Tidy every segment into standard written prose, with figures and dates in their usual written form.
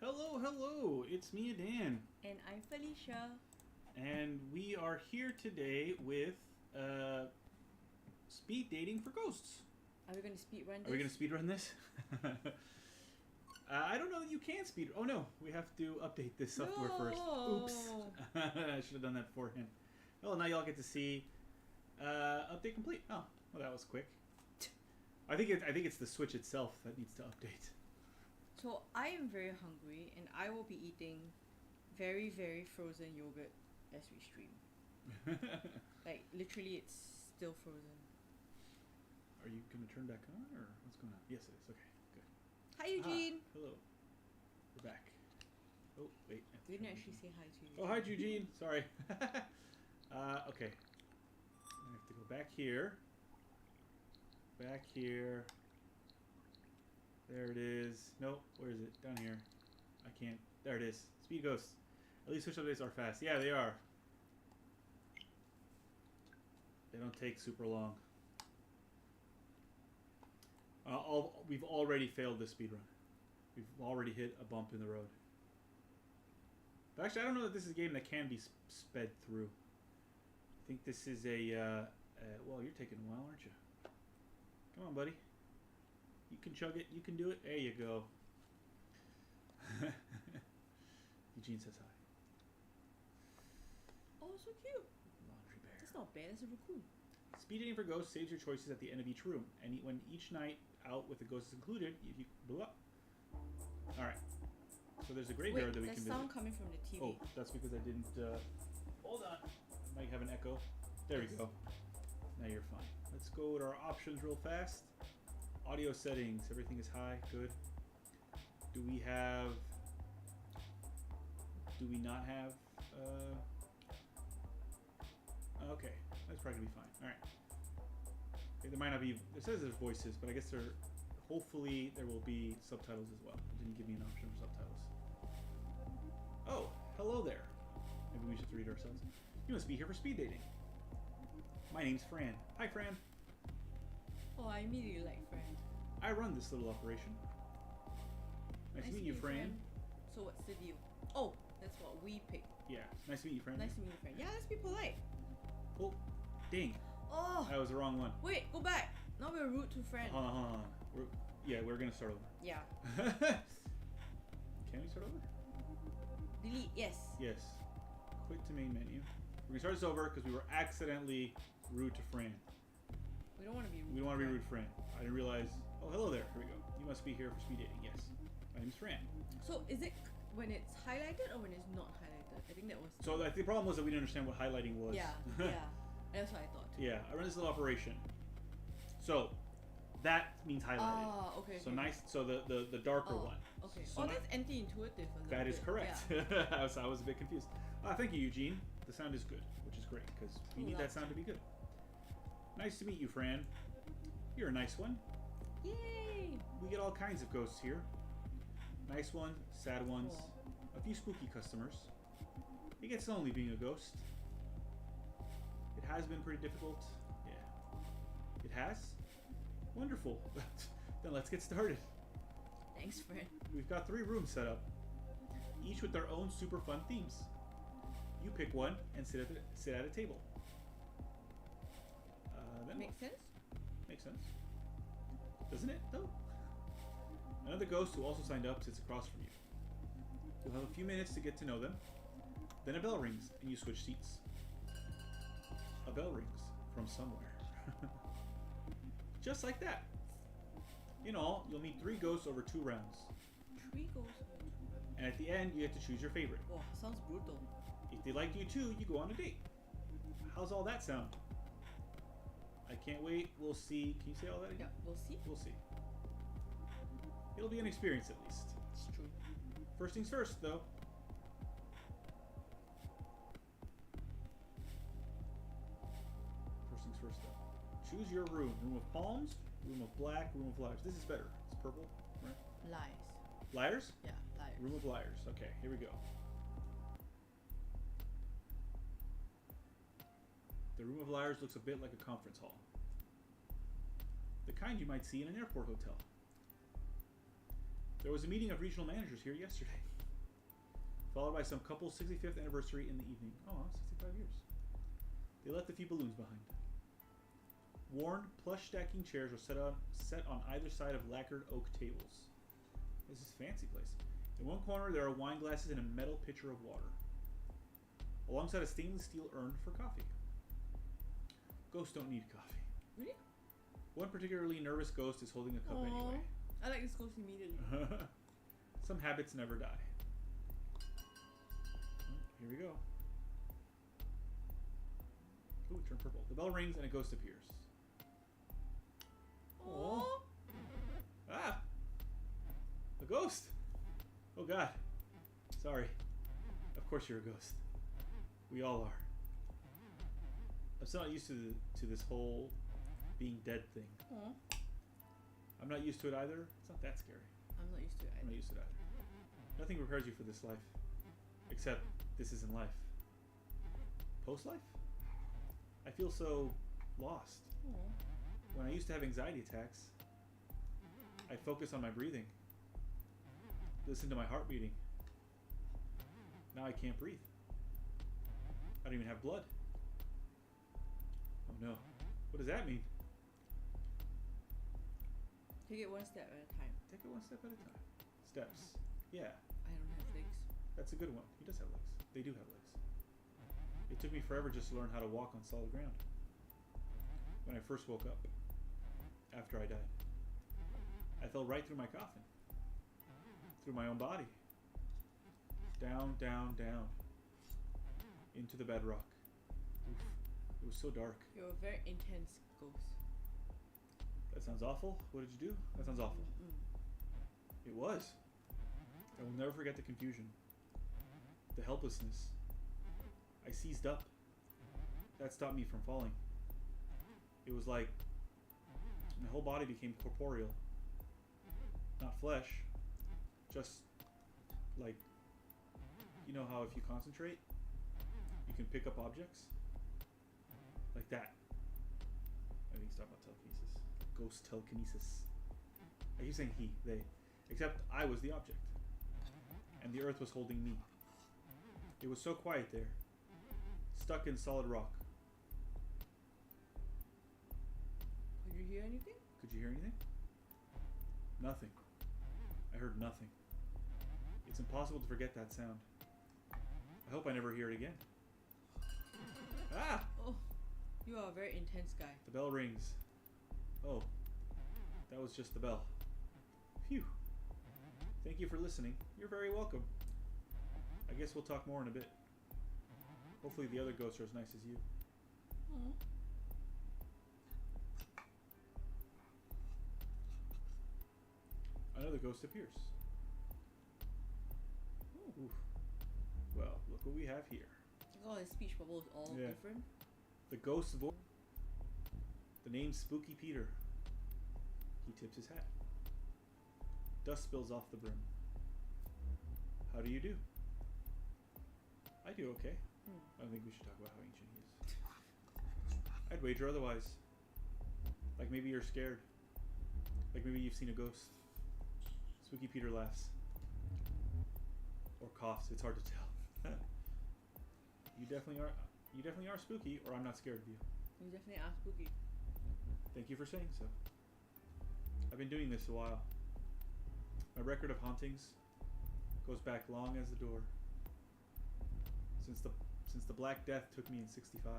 Hello, hello, it's me, Dan. And I'm Felicia. And we are here today with speed dating for ghosts. Are we going to speedrun this? Are we going to speedrun this? I don't know that you can speed. Oh no, we have to update this software first. Oops. I should have done that beforehand. Oh, now y'all get to see update complete. Oh, well, that was quick. I think it's the Switch itself that needs to update. So I am very hungry and I will be eating very, very frozen yogurt as we stream. Like, literally it's still frozen. Are you going to turn back on or what's going on? Yes, it is. Okay, good. Hi, Eugene. Hello. We're back. Oh, wait. We didn't actually say hi to you. Oh, hi, Eugene. Sorry. Okay. I have to go back here. Back here. There it is. Nope. Where is it? Down here. I can't. There it is. Speed Ghosts. At least Switch updates are fast. Yeah, they are. They don't take super long. We've already failed this speedrun. We've already hit a bump in the road. But actually, I don't know that this is a game that can be sped through. I think this is a well, you're taking a while, aren't you? Come on, buddy. You can chug it. You can do it. There you go. Eugene says hi. Oh, so cute. Laundry bear. That's not bad. That's a raccoon. Speed dating for ghosts saves your choices at the end of each room, and when each night out with the ghost is included, if you blew up. All right. So there's a graveyard that we can visit. There's sound coming from the TV. Oh, that's because I didn't. Hold on. I might have an echo. There we go. Now you're fine. Let's go with our options real fast. Audio settings. Everything is high. Good. Do we have? Do we not have? Okay, that's probably gonna be fine. All right. Okay, there might not be. It says there's voices, but I guess there. Hopefully there will be subtitles as well. It didn't give me an option for subtitles. Oh, hello there. Maybe we should have to read ourselves. You must be here for speed dating. My name's Fran. Hi, Fran. Oh, I immediately like Fran. I run this little operation. Nice to meet you, Fran. So what's the deal? Oh, that's what we picked. Yeah, nice to meet you, Fran. Nice to meet you, Fran. Yeah, let's be polite. Oh, dang. Oh. That was the wrong one. Wait, go back. Now we're rude to Fran. Hold on. We're gonna start over. Yeah. Can we start over? Delete, yes. Yes. Quit to main menu. We're gonna start this over because we were accidentally rude to Fran. We don't want to be rude. We don't want to be rude to Fran. I didn't realize. Oh, hello there. Here we go. You must be here for speed dating. Yes. My name's Fran. So is it when it's highlighted or when it's not highlighted? I think that was. So I think the problem was that we didn't understand what highlighting was. Yeah. Yeah. That's what I thought. Yeah. I run this little operation. So that means highlighted. Oh, okay. So okay. nice. So the darker one. Okay. So that's anti-intuitive. That is correct. Yeah. I was a bit confused. Thank you, Eugene. The sound is good, which is great because we need that sound to be good. Nice to meet you, Fran. You're a nice one. Yay! We get all kinds of ghosts here. Nice ones, sad ones, Cool. a few spooky customers. It gets lonely being a ghost. It has been pretty difficult. Yeah. It has? Wonderful. Then let's get started. Thanks, Fran. We've got 3 rooms set up, each with their own super fun themes. You pick one and sit at a table. Makes sense? Makes sense. Doesn't it, though? Another ghost who also signed up sits across from you. You'll have a few minutes to get to know them. Then a bell rings, and you switch seats. A bell rings from somewhere. Just like that. In all, you'll meet 3 ghosts over 2 rounds. 3 ghosts. And at the end, you get to choose your favorite. Wow, sounds brutal. If they like you too, you go on a date. How's all that sound? I can't wait. We'll see. Can you say all that again? Yeah, we'll see. We'll see. It'll be an experience at least. It's true. First things first, though. First things first, though. Choose your room. Room of palms, room of black, room of liars. This is better. It's purple, right? Lies. Liars? Yeah, liars. Room of liars. Okay, here we go. The room of liars looks a bit like a conference hall. The kind you might see in an airport hotel. There was a meeting of regional managers here yesterday. followed by some couple's 65th anniversary in the evening. Oh, 65 years. They left a few balloons behind. Worn plush stacking chairs were set on either side of lacquered oak tables. This is a fancy place. In one corner, there are wine glasses and a metal pitcher of water, alongside a stainless steel urn for coffee. Ghosts don't need coffee. Really? One particularly nervous ghost is holding a cup Aww. anyway. I like this ghost immediately. Some habits never die. Here we go. Ooh, it turned purple. The bell rings and a ghost appears. Aww. Ah! A ghost! Oh god. Sorry. Of course you're a ghost. We all are. I'm still not used to this whole being dead thing. Aww. I'm not used to it either. It's not that scary. I'm not used to it I'm either. not used to it either. Nothing prepares you for this life. Except this isn't life. Post-life? I feel so lost. Aww. When I used to have anxiety attacks, I focus on my breathing. Listen to my heart beating. Now I can't breathe. I don't even have blood. Oh no. What does that mean? Take it one step at a time. Take it one step at a time. Steps. Yeah, I don't have legs. that's a good one. He does have legs. They do have legs. It took me forever just to learn how to walk on solid ground. When I first woke up, after I died, I fell right through my coffin. Through my own body. Down, down, down. Into the bedrock. Oof. It was so dark. You're a very intense ghost. That sounds awful. What did you do? That sounds awful. It was. I will never forget the confusion. The helplessness. I seized up. That stopped me from falling. It was like my whole body became corporeal. Not flesh. Just like, you know how if you concentrate, you can pick up objects? Like that. I think he's talking about telekinesis. Ghost telekinesis. I keep saying he, they. Except I was the object. And the earth was holding me. It was so quiet there. Stuck in solid rock. Could you hear anything? Could you hear anything? Nothing. I heard nothing. It's impossible to forget that sound. I hope I never hear it again. Ah! Oh, you are a very intense guy. The bell rings. Oh, that was just the bell. Phew. Thank you for listening. You're very welcome. I guess we'll talk more in a bit. Hopefully the other ghosts are as nice as you. Aww. Another ghost appears. Oof. Well, look what we have here. Look at all his speech bubbles all Yeah. different. The ghost voice. The name's Spooky Peter. He tips his hat. Dust spills off the brim. How do you do? I do okay. I don't think we should talk about how ancient he is. I'd wager otherwise. Like maybe you're scared. Like maybe you've seen a ghost. Spooky Peter laughs. Or coughs. It's hard to tell. You definitely are spooky, or I'm not scared of you. You definitely are spooky. Thank you for saying so. I've been doing this a while. My record of hauntings goes back long as the door. Since the Black Death took me in 1665.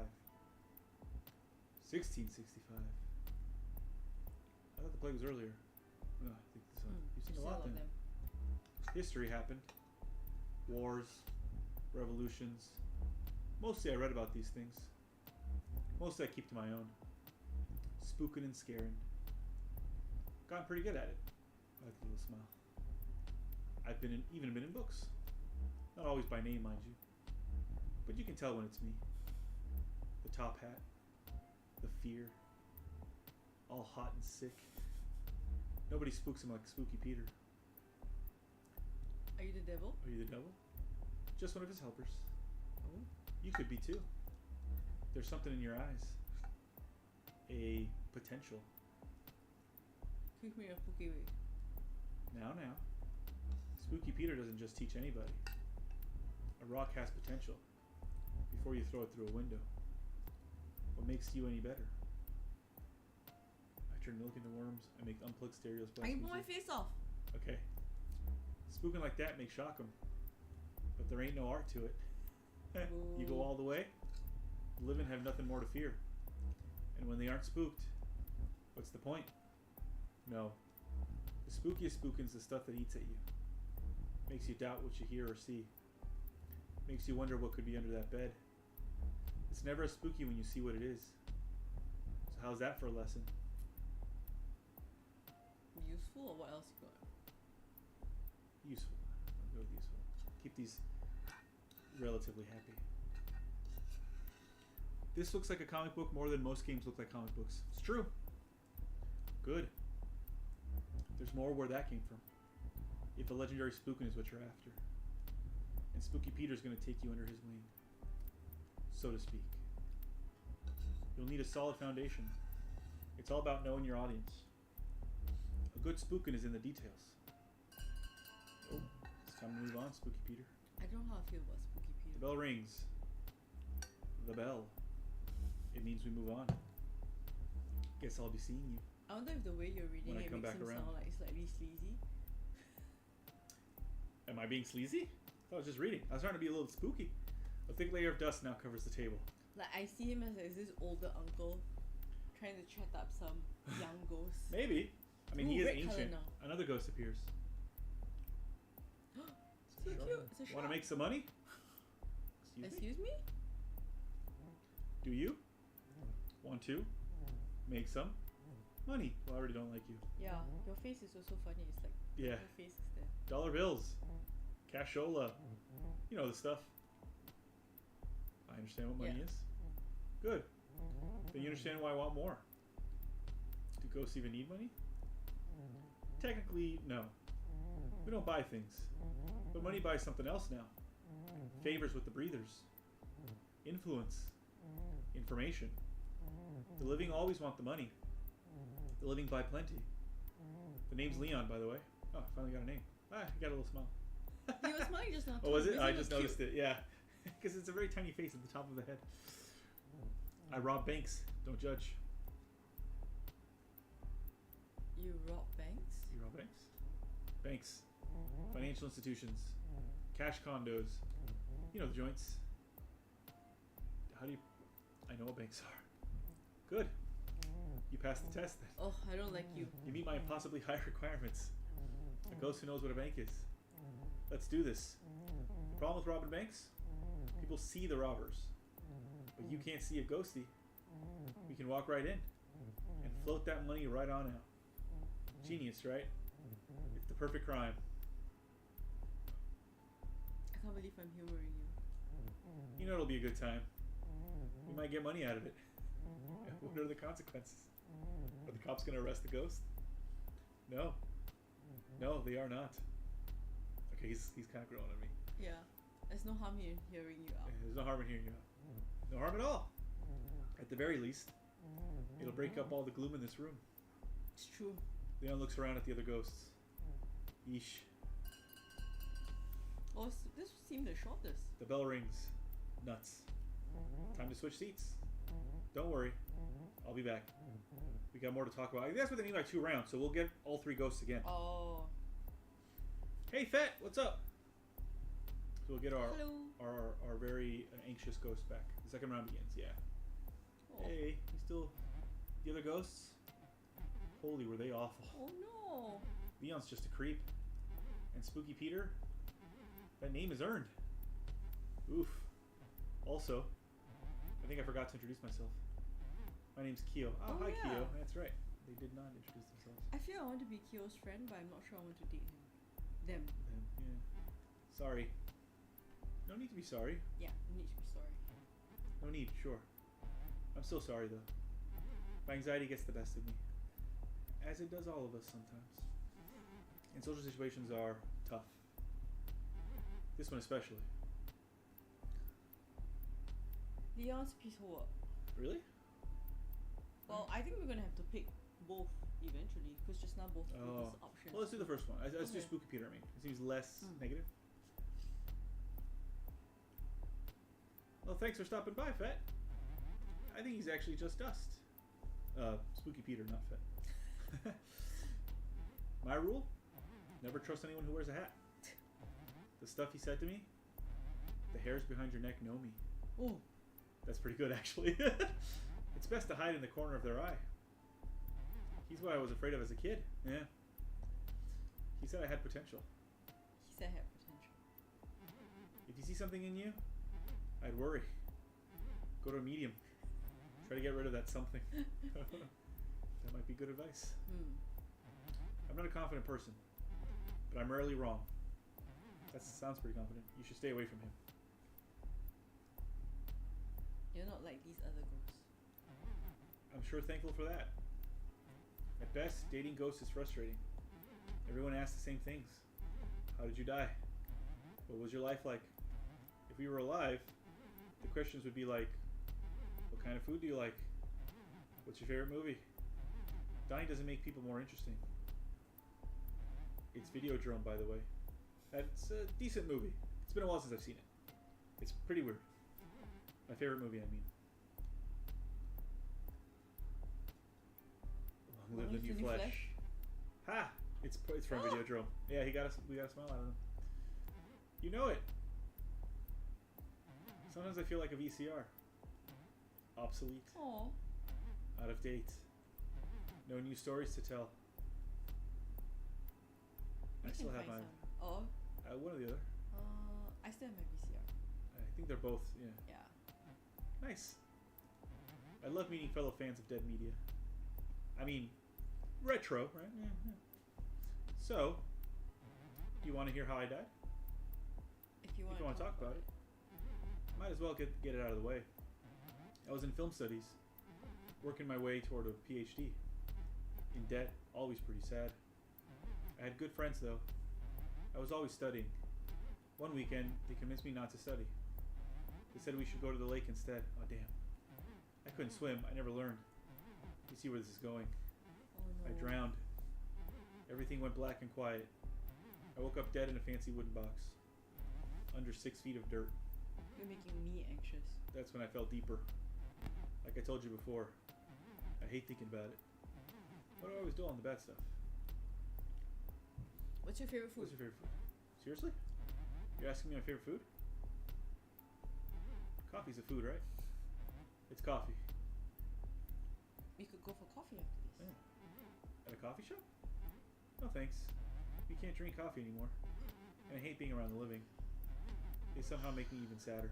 I thought the plague was earlier. No, I think so. You've seen a lot then. them. History happened. Wars, revolutions. Mostly I read about these things. Mostly I keep to my own. Spooking and scaring. Gotten pretty good at it. I like the little smile. I've even been in books. Not always by name, mind you. But you can tell when it's me. The top hat. The fear. All hot and sick. Nobody spooks him like Spooky Peter. Are you the devil? Are you the devil? Just one of his helpers. Oh. You could be too. There's something in your eyes. A potential. Teach me a spooky way. Now. Spooky Peter doesn't just teach anybody. A rock has potential before you throw it through a window. What makes you any better? I turn milk into worms. I make unplugged stereos. I can pull my face off. Okay. Spooking like that may shock them, but there ain't no art to it. You go all the way, the living have nothing more to fear. And when they aren't spooked, what's the point? No. The spookiest spookin's the stuff that eats at you. Makes you doubt what you hear or see. Makes you wonder what could be under that bed. It's never as spooky when you see what it is. So how's that for a lesson? Useful, or what else you got? Useful. I'll go with useful. Keep these relatively happy. This looks like a comic book more than most games look like comic books. It's true. Good. There's more where that came from. If a legendary spookin is what you're after. And Spooky Peter's going to take you under his wing. So to speak. You'll need a solid foundation. It's all about knowing your audience. A good spookin is in the details. Oh, it's time to move on, Spooky Peter. I don't know how I feel about Spooky The Peter. bell rings. The bell. It means we move on. Guess I'll be seeing you. I wonder if the way you're reading When I it come makes back him around. sound like slightly sleazy. Am I being sleazy? I was just reading. I was trying to be a little spooky. A thick layer of dust now covers the table. Like, I see him as this older uncle trying to chat up some young ghost. Maybe. I mean, Ooh, he is red colour ancient. now. Another ghost appears. So cute. It's a Want to shark. make some money? Excuse me? Excuse me? Do you? Want to? Make some money? Well, I already don't like you. Yeah, your face is also funny. It's like Yeah. your face is there. Dollar bills. Cashola. You know the stuff. I understand what money Yeah. is. Good. Then you understand why I want more. Do ghosts even need money? Technically, no. We don't buy things. But money buys something else now. Favors with the breathers. Influence. Information. The living always want the money. The living buy plenty. The name's Leon, by the way. Oh, I finally got a name. Ah, you got a little smile. He was smiling just now. Oh, was too. it? Isn't I it just cute? noticed it, yeah. Because it's a very tiny face at the top of the head. I rob banks. Don't judge. You rob banks? You rob banks? Banks. Financial institutions. Cash condos. You know the joints. How do you... I know what banks are. Good. You passed the test then. Oh, I don't like you. You meet my impossibly high requirements. A ghost who knows what a bank is. Let's do this. The problem with robbing banks? People see the robbers. But you can't see a ghosty. You can walk right in and float that money right on out. Genius, right? It's the perfect crime. I can't believe I'm humoring you. You know it'll be a good time. We might get money out of it. What are the consequences? Are the cops going to arrest the ghost? No. No, they are not. Okay, he's kind of growing on me. Yeah. There's no harm in hearing you out. There's no harm in hearing you out. No harm at all. At the very least, it'll break up all the gloom in this room. It's true. Leon looks around at the other ghosts. Yeesh. Oh, this seemed the shortest. The bell rings. Nuts. Time to switch seats. Don't worry. I'll be back. We got more to talk about. I think that's what they mean by 2 rounds, so we'll get all 3 ghosts again. Oh. Hey, Fett, what's up? So we'll get our Hello. our very anxious ghost back. The second round begins, yeah. Oh. Hey, you still... The other ghosts? Holy, were they awful. Oh no. Leon's just a creep. And Spooky Peter? That name is earned. Oof. Also, I think I forgot to introduce myself. My name's Keo. Oh, Oh, hi, yeah. Keo. That's right. They did not introduce themselves. I feel I want to be Kyo's friend, but I'm not sure I want to date him. Them. Yeah. Sorry. No need to be sorry. Yeah, you need to be sorry. No need, sure. I'm still sorry, though. My anxiety gets the best of me. As it does all of us sometimes. And social situations are tough. This one especially. Leon's piece of work. Really? Well, I think we're gonna have to pick both eventually, because just now both gave us options. Well, let's do the first one. Let's do Okay. Spooky Peter, I mean. It seems less Mm. negative. Well, thanks for stopping by, Fett. I think he's actually just dust. Spooky Peter, not Fett. My rule? Never trust anyone who wears a hat. The stuff he said to me? The hairs behind your neck know me. Oh. That's pretty good, actually. It's best to hide in the corner of their eye. He's what I was afraid of as a kid. Yeah. He said I had potential. He said I had potential. If you see something in you, I'd worry. Go to a medium. Try to get rid of that something. That might be good advice. I'm not a confident person, but I'm rarely wrong. That sounds pretty confident. You should stay away from him. You're not like these other ghosts. I'm sure thankful for that. At best, dating ghosts is frustrating. Everyone asks the same things. How did you die? What was your life like? If we were alive, the questions would be like, what kind of food do you like? What's your favorite movie? Dying doesn't make people more interesting. It's Videodrome, by the way. It's a decent movie. It's been a while since I've seen it. It's pretty weird. My favorite movie, I mean. Long live the new flesh. Ha! It's from Videodrome. Yeah, we got a smile out of him. You know it. Sometimes I feel like a VCR. Obsolete. Aww. Out of date. No new stories to tell. I still have mine. Oh. One or the other. I still have my VCR. I think they're both, yeah. Yeah. Nice. I love meeting fellow fans of Dead Media. I mean, retro, right? Mm-hmm. So, do you want to hear how I died? If you want to talk about it. Might as well get it out of the way. I was in film studies, working my way toward a PhD. In debt, always pretty sad. I had good friends though. I was always studying. One weekend, they convinced me not to study. They said we should go to the lake instead. Oh damn. I couldn't swim, I never learned. You see where this is going. Oh, no. I drowned. Everything went black and quiet. I woke up dead in a fancy wooden box. Under 6 feet of dirt. You're making me anxious. That's when I fell deeper. Like I told you before, I hate thinking about it. What do I always do on the bad stuff? What's your favorite food? What's your favorite food? Seriously? You're asking me my favorite food? Coffee's a food, right? It's coffee. We could go for coffee after this. Yeah. At a coffee shop? No thanks. We can't drink coffee anymore. And I hate being around the living. They somehow make me even sadder.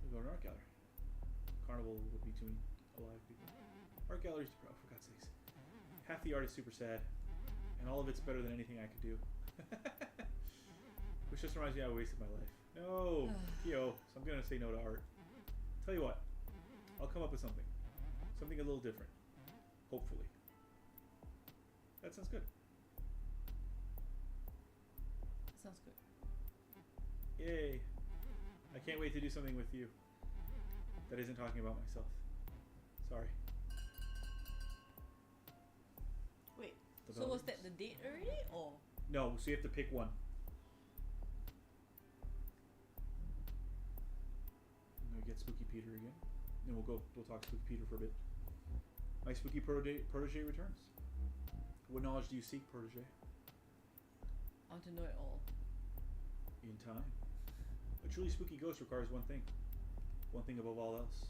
We go to an art gallery. Carnival would be between alive people. Art galleries, for God's sakes. Half the art is super sad, and all of it's better than anything I could do. Which just reminds me I wasted my life. No, Kyo. So I'm gonna say no to art. Tell you what, I'll come up with something a little different. Hopefully. That sounds good. Sounds good. Yay! I can't wait to do something with you that isn't talking about myself. Sorry. Wait, so was that the date already, or? No, so you have to pick one. I'm gonna get Spooky Peter again. Then we'll talk Spooky Peter for a bit. My spooky protege returns. What knowledge do you seek, protege? I want to know it all. In time. A truly spooky ghost requires one thing. One thing above all else.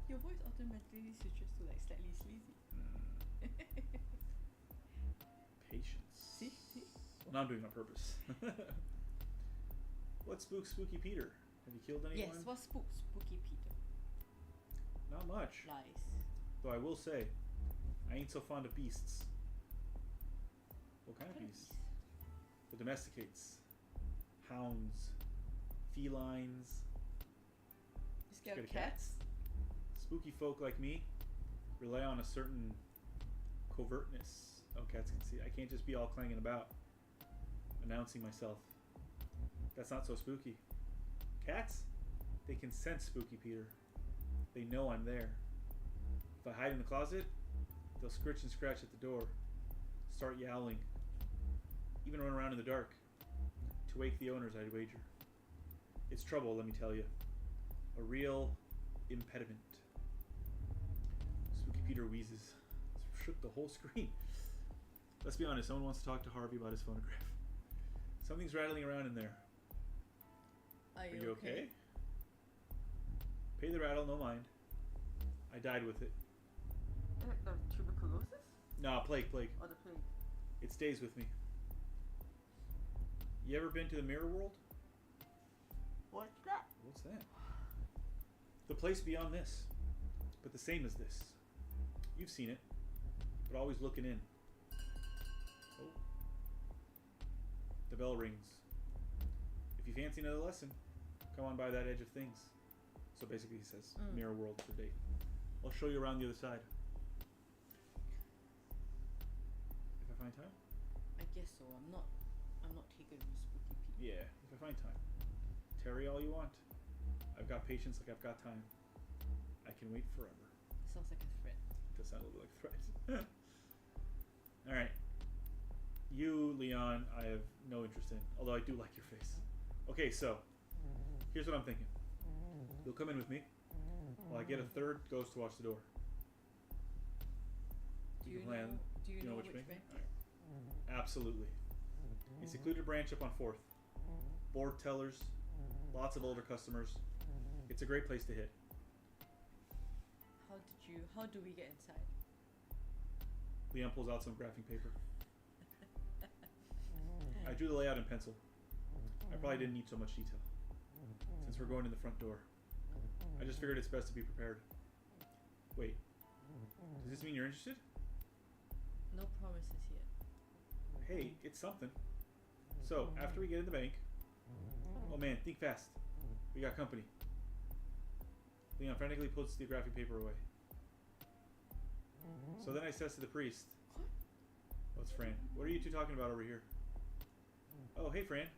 Your voice automatically switches to like slightly sleazy. Patience. See? Well, now I'm doing it on purpose. What spooks Spooky Peter? Have you killed anyone? Yes, what spooks Spooky Peter? Not much. Lies. Though I will say, I ain't so fond of beasts. What kind of beasts? The domesticates. Hounds. Felines. You scared of cats? cats? Spooky folk like me rely on a certain covertness. Oh, cats can see. I can't just be all clanging about, announcing myself. That's not so spooky. Cats, they can sense Spooky Peter. They know I'm there. If I hide in the closet, they'll scritch and scratch at the door, start yowling, even run around in the dark to wake the owners, I'd wager. It's trouble, let me tell you. A real impediment. Spooky Peter wheezes. Shook the whole screen. Let's be honest, someone wants to talk to Harvey about his phonograph. Something's rattling around in there. Are you okay? Pay the rattle, no mind. I died with it. The tuberculosis? Nah, plague. Or the plague? It stays with me. You ever been to the mirror world? What's that? What's that? The place beyond this, but the same as this. You've seen it, but always looking in. Oh. The bell rings. If you fancy another lesson, come on by that edge of things. So basically he says, mirror world for date. I'll show you around the other side. If I find time? I guess so. I'm not taken with spooky people. Yeah, if I find time. Tarry all you want. I've got patience like I've got time. I can wait forever. Sounds like a threat. It does sound a little like a threat. Alright. You, Leon, I have no interest in. Although I do like your face. Okay, so. Here's what I'm thinking. You'll come in with me. While I get a third ghost to watch the door. Do you know which bank? Right. Absolutely. A secluded branch up on 4th. Board tellers. Lots of older customers. It's a great place to hit. How do we get inside? Leon pulls out some graphing paper. I drew the layout in pencil. I probably didn't need so much detail. Since we're going in the front door. I just figured it's best to be prepared. Wait. Does this mean you're interested? No promises yet. Hey, it's something. So, after we get in the bank... Oh man, think fast. We got company. Leon frantically puts the graphic paper away. So then I says to the priest... Oh, it's Fran. What are you two talking about over here? Oh, hey Fran.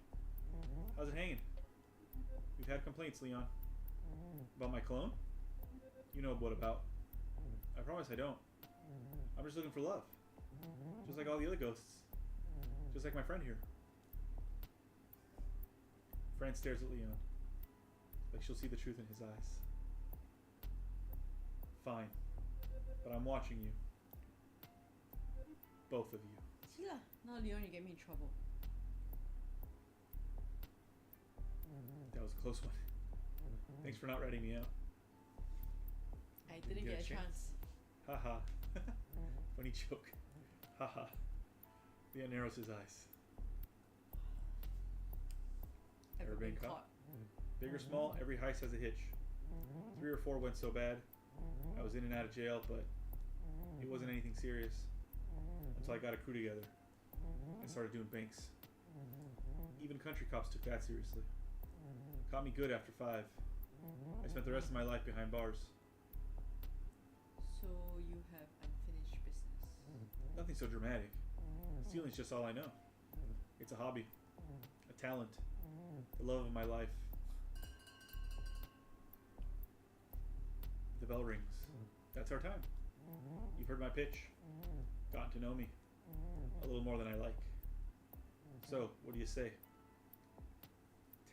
How's it hanging? We've had complaints, Leon. About my clone? You know what about. I promise I don't. I'm just looking for love. Just like all the other ghosts. Just like my friend here. Fran stares at Leon. Like she'll see the truth in his eyes. Fine. But I'm watching you. Both of you. See lah. Now Leon, you get me in trouble. That was a close one. Thanks for not ratting me out. I didn't get a chance. Haha. Funny joke. Haha. Leon narrows his eyes. Ever been caught? Big or small, every heist has a hitch. 3 or 4 went so bad. I was in and out of jail, but it wasn't anything serious. Until I got a crew together and started doing banks. Even country cops took that seriously. Caught me good after 5. I spent the rest of my life behind bars. So you have unfinished business. Nothing so dramatic. Stealing's just all I know. It's a hobby. A talent. The love of my life. The bell rings. That's our time. You've heard my pitch. Gotten to know me. A little more than I like. So, what do you say?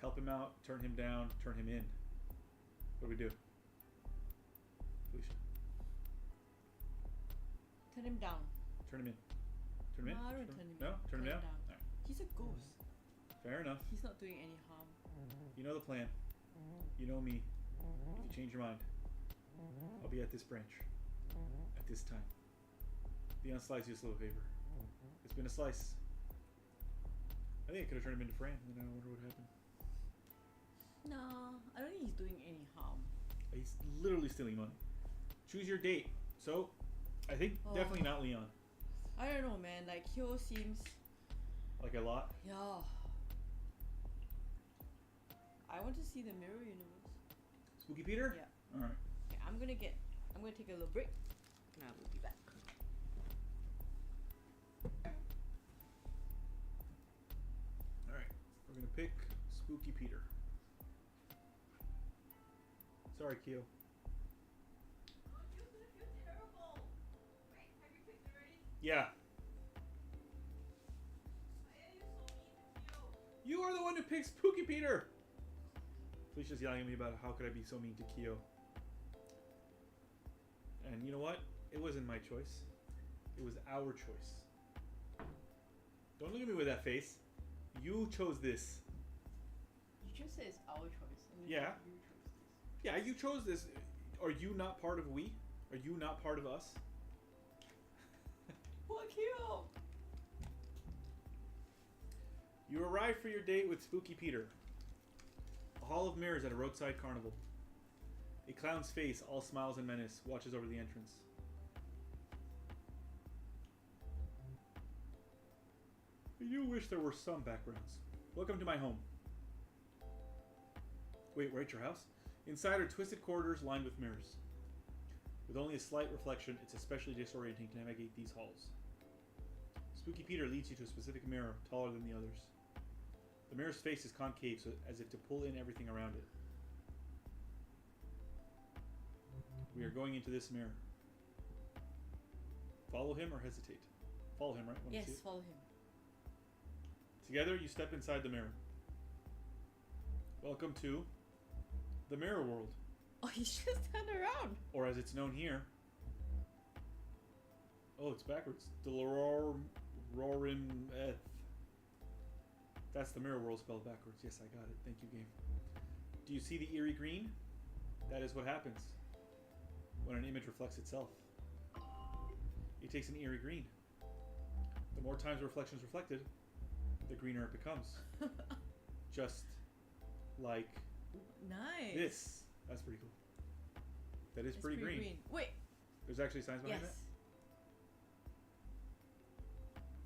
Help him out, turn him down, turn him in. What do we do? Felicia. Turn him down. Turn him in. Turn him in? No, I don't turn him in. No? Turn him down? down. Alright. He's a ghost. Fair enough. He's not doing any harm. You know the plan. You know me. If you change your mind, I'll be at this branch. At this time. Leon slides you a slip of paper. It's been a slice. I think I could have turned him into Fran, and then I wonder what happened. No, I don't think he's doing any harm. He's literally stealing money. Choose your date. So, I think definitely not Leon. I don't know, man. Like, he always seems... Like a lot? Yeah. I want to see the mirror universe. Spooky Peter? Yeah. Alright. Okay, I'm gonna take a little break. And I will be back. Alright. We're gonna pick Spooky Peter. Sorry, Keo. You're gonna feel terrible. Wait, have you picked already? Yeah. Why are you so mean to Keo? You are the one who picked Spooky Peter! Felicia's yelling at me about how could I be so mean to Kyo. And you know what? It wasn't my choice. It was our choice. Don't look at me with that face. You chose this. You just said it's our choice. Yeah. You chose this. Yeah, you chose this. Are you not part of we? Are you not part of us? What Kyo? You arrive for your date with Spooky Peter. A hall of mirrors at a roadside carnival. A clown's face, all smiles and menace, watches over the entrance. I do wish there were some backgrounds. Welcome to my home. Wait, we're at your house? Inside are twisted corridors lined with mirrors. With only a slight reflection, it's especially disorienting to navigate these halls. Spooky Peter leads you to a specific mirror, taller than the others. The mirror's face is concave, so as if to pull in everything around it. We are going into this mirror. Follow him or hesitate? Follow him, right? Yes, follow him. Together, you step inside the mirror. Welcome to the mirror world. Oh, he's just turned around. Or as it's known here. Oh, it's backwards. Rorineth. That's the mirror world spelled backwards. Yes, I got it. Thank you, game. Do you see the eerie green? That is what happens when an image reflects itself. It takes an eerie green. The more times a reflection is reflected, the greener it becomes. Just like Nice. this. That's pretty cool. That is It's pretty green. Wait. There's actually signs behind Yes.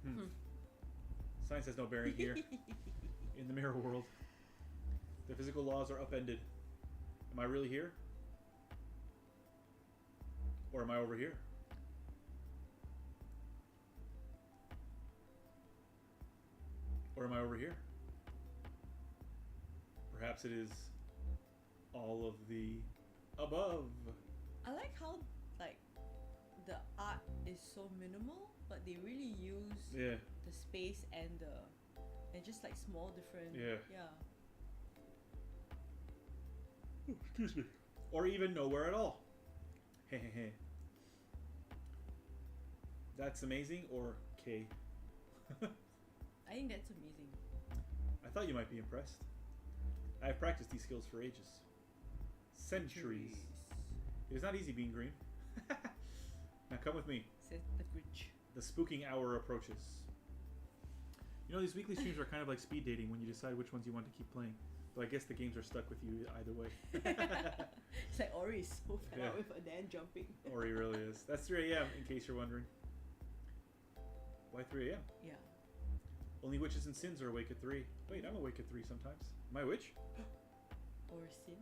that? Science has no bearing here. In the mirror world, the physical laws are upended. Am I really here? Or am I over here? Or am I over here? Perhaps it is all of the above. I like how like the art is so minimal, but they really use Yeah. the space and just like small different. Yeah. Yeah. Excuse me. Or even nowhere at all. Hehehe. That's amazing, or K. I think that's amazing. I thought you might be impressed. I have practiced these skills for ages. Centuries. It is not easy being green. Now come with me. Says the Grinch. The spooking hour approaches. You know, these weekly streams are kind of like speed dating when you decide which ones you want to keep playing. Though I guess the games are stuck with you either way. It's like Ori is so fed Yeah. up with Adan jumping. Or he really is. That's 3 a.m. in case you're wondering. Why 3 a.m.? Yeah. Only witches and sins are awake at 3. Wait, I'm awake at 3 sometimes. Am I a witch? Or sin.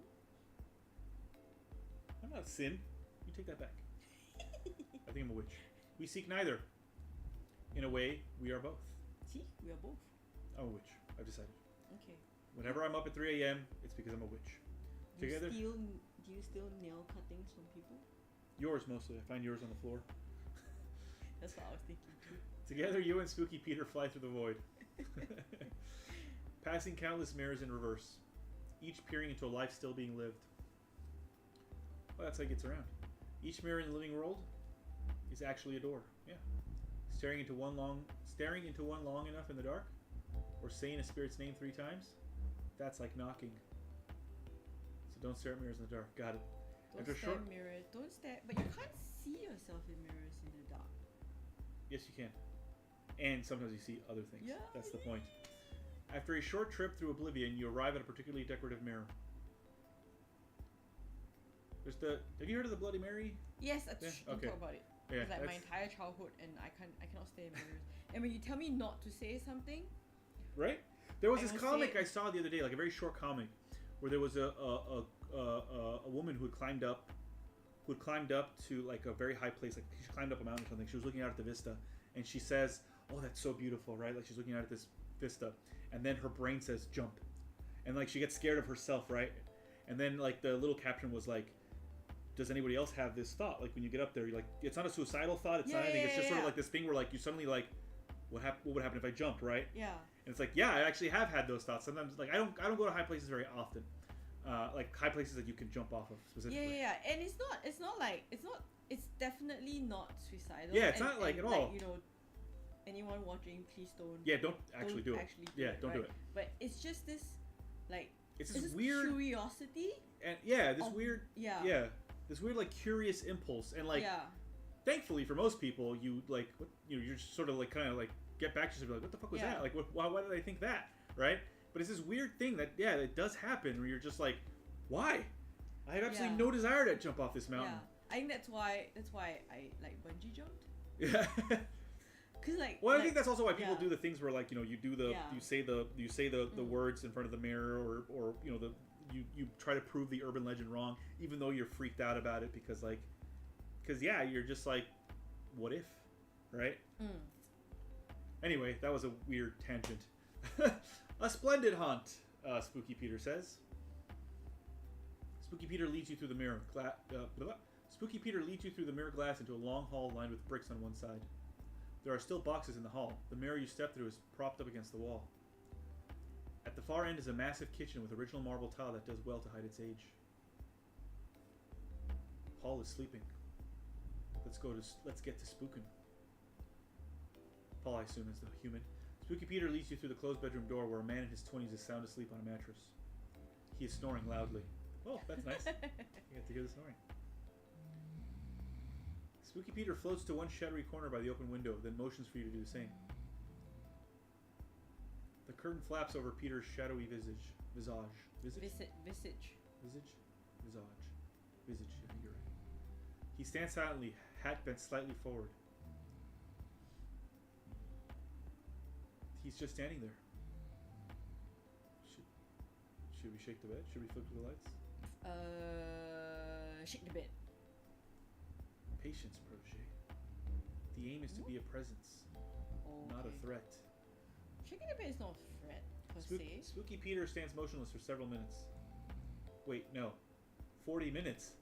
I'm not a sin. You take that back. I think I'm a witch. We seek neither. In a way, we are both. See, we are both. I'm a witch. I've decided. Okay. Whenever I'm up at 3 a.m., it's because I'm a witch. Do Together? you steal nail cuttings from people? Yours mostly. I find yours on the floor. That's what I was thinking too. Together, you and Spooky Peter fly through the void. Passing countless mirrors in reverse, each peering into a life still being lived. Well, that's how it gets around. Each mirror in the living world is actually a door. Yeah. Staring into one long enough in the dark, or saying a spirit's name 3 times, that's like knocking. So don't stare at mirrors in the dark. Got it. Don't After stare short- at mirrors. Don't stare. But you can't see yourself in mirrors in the dark. Yes, you can. And sometimes you see other things. Yeah, That's the point. After a short trip through oblivion, you arrive at a particularly decorative mirror. There's have you heard of the Bloody Mary? Yes, that's Yeah, don't okay. talk about it. Yeah, It's like my that's- entire childhood, and I cannot stare in mirrors. And when you tell me not to say something, Right? There was I this will comic say- I saw the other day, like a very short comic, where there was a woman who had climbed up to like a very high place, like she climbed up a mountain or something. She was looking out at the vista, and she says, "Oh, that's so beautiful," right? Like she's looking out at this vista, and then her brain says, "Jump," and like she gets scared of herself, right? And then like the little caption was like, does anybody else have this thought? Like when you get up there, you're like, it's not a suicidal thought. It's not anything. It's just sort of like this thing where like you suddenly like, what would happen if I jumped, right? yeah. And it's like, yeah, I actually have had those thoughts. Sometimes like I don't go to high places very often, like high places that you can jump off of specifically. Yeah. And it's definitely not suicidal. Yeah, it's not like at all. Like, anyone watching, please don't. Yeah, don't actually do it. Don't do it. But it's just this, like, it's this weird curiosity. And this weird like curious impulse, and like, thankfully for most people, you're just sort of like kind of like get back to yourself, like, what the fuck was that? Like, why did I think that? Right? But it's this weird thing that it does happen where you're just like, why? I have absolutely no desire to jump off this mountain. I think that's why I like bungee jumped. Yeah. Cause like. Well, I think that's also why people do the things where like you do the you say the words in front of the mirror, or you try to prove the urban legend wrong, even though you're freaked out about it because you're just like, what if, right? Anyway, that was a weird tangent. A splendid haunt, Spooky Peter says. Spooky Peter leads you through the mirror Spooky Peter leads you through the mirror glass into a long hall lined with bricks on one side. There are still boxes in the hall. The mirror you step through is propped up against the wall. At the far end is a massive kitchen with original marble tile that does well to hide its age. Paul is sleeping. Let's get to spookin'. Paul, I assume, is the human. Spooky Peter leads you through the closed bedroom door where a man in his 20s is sound asleep on a mattress. He is snoring loudly. Oh, that's nice. You get to hear the snoring. Spooky Peter floats to one shadowy corner by the open window, then motions for you to do the same. The curtain flaps over Peter's shadowy visage. Visage? Yeah, you're right. He stands silently, hat bent slightly forward. He's just standing there. Should we shake the bed? Should we flip to the lights? Shake the bed. Patience, protege. The aim is to be a presence, not a threat. Shaking the bed is not a threat, per se. Spooky Peter stands motionless for several minutes. Wait, no. 40 minutes.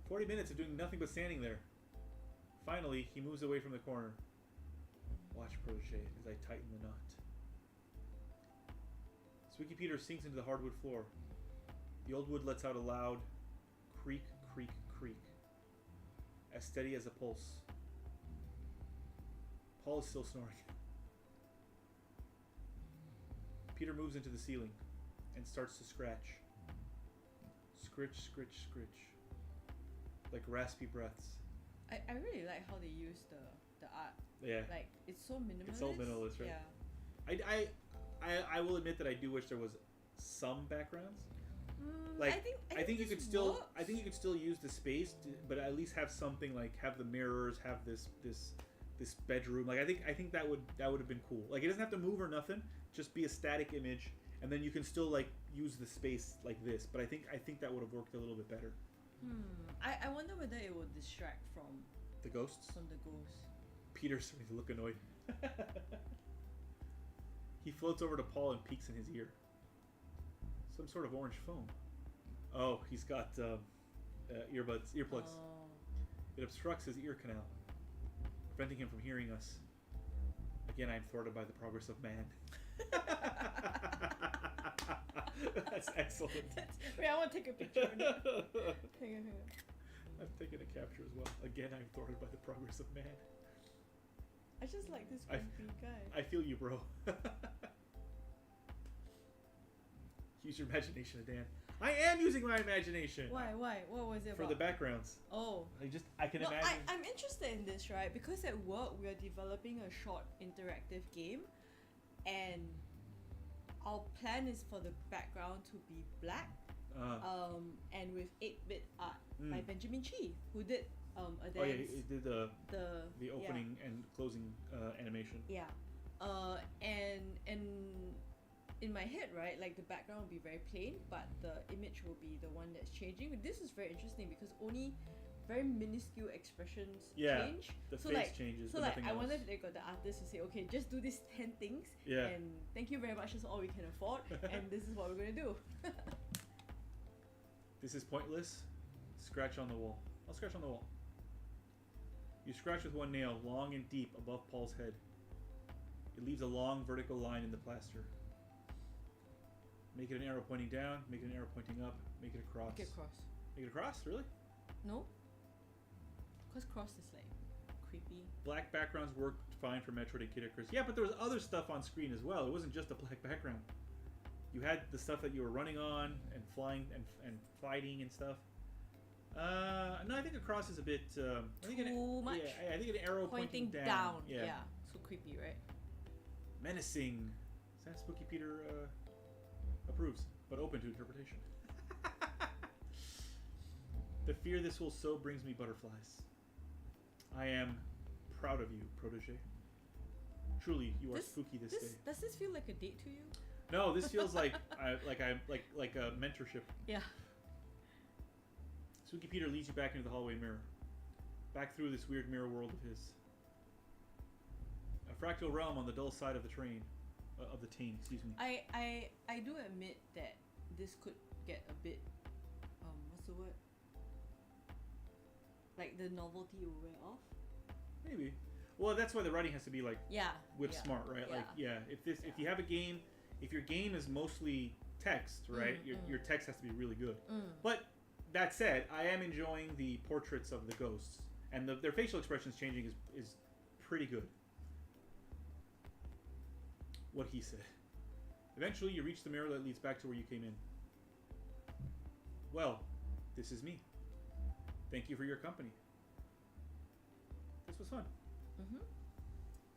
40 minutes of doing nothing but standing there. Finally, he moves away from the corner. Watch, protege, as I tighten the knot. Spooky Peter sinks into the hardwood floor. The old wood lets out a loud creak, creak, creak. As steady as a pulse. Paul is still snoring. Peter moves into the ceiling and starts to scratch. Scritch, scritch, scritch. Like raspy breaths. I really like how they use the art. Yeah. Like, it's so minimalist. It's so minimalist, right? Yeah. I will admit that I do wish there was some backgrounds. I think you could still use the space, but at least have something, like have the mirrors, have this bedroom. Like I think that would have been cool. Like it doesn't have to move or nothing, just be a static image, and then you can still like use the space like this. But I think that would have worked a little bit better. I wonder whether it will distract from the ghosts. From the ghosts. Peter's starting to look annoyed. He floats over to Paul and peeks in his ear. Some sort of orange foam. Oh, he's got earplugs. Oh. It obstructs his ear canal, preventing him from hearing us. Again, I am thwarted by the progress of man. That's excellent. Wait, I want to take a picture. Hang on. I'm taking a capture as well. Again, I am thwarted by the progress of man. I just like this grumpy guy. I feel you, bro. Use your imagination, Dan. I am using my imagination. Why? What was it for about? the backgrounds? Oh. I can imagine. I'm interested in this, right? Because at work we are developing a short interactive game, and our plan is for the background to be black, and with 8-bit art by Benjamin Chee, who did a dance. Oh yeah, he did the opening and closing animation. Yeah, and in my head, right, like the background will be very plain, but the image will be the one that's changing. This is very interesting because only very minuscule expressions change. The face changes. So like, I wonder if they got the artist to say, okay, just do these 10 things, and thank you very much. That's all we can afford, and this is what we're gonna do. This is pointless. Scratch on the wall. I'll scratch on the wall. You scratch with one nail, long and deep, above Paul's head. It leaves a long vertical line in the plaster. Make it an arrow pointing down. Make it an arrow pointing up. Make it a cross. Make it cross. Make it a cross? Really? No. Because cross is like creepy. Black backgrounds worked fine for Metroid and Kid Icarus. Yeah, but there was other stuff on screen as well. It wasn't just a black background. You had the stuff that you were running on and flying and fighting and stuff. No, I think a cross is a bit too much. Yeah, I think an arrow pointing down. Yeah. So creepy, right? Menacing. That Spooky Peter approves, but open to interpretation. The fear this will sow brings me butterflies. I am proud of you, protege. Truly, you are spooky this day. Does this feel like a date to you? No, this feels like a mentorship. Yeah. Spooky Peter leads you back into the hallway mirror, back through this weird mirror world of his. A fractal realm on the dull side of the train, of the tane. Excuse me. I do admit that this could get a bit, what's the word? Like the novelty will wear off. Maybe. Well, that's why the writing has to be like whip smart, right? Yeah. Like if you have a game, if your game is mostly text, right, your text has to be really good. But that said, I am enjoying the portraits of the ghosts, and their facial expressions changing is pretty good. What he said. Eventually, you reach the mirror that leads back to where you came in. Well, this is me. Thank you for your company. This was fun.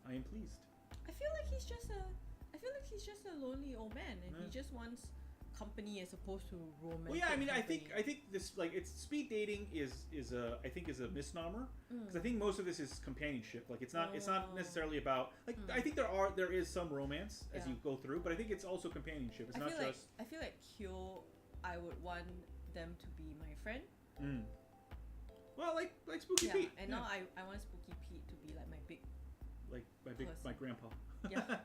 I am pleased. I feel like he's just a lonely old man, and he just wants company as opposed to romance. Well, yeah, I mean, company. I think this it's speed dating is a misnomer, because I think most of this is companionship. Like it's not necessarily about like I think there is some romance as you go through, but I think it's also companionship. It's not just. I feel like Kyo, I would want them to be my friend. Well, like Spooky Pete. And now I want Spooky Pete to be like my big. My grandpa. Yeah.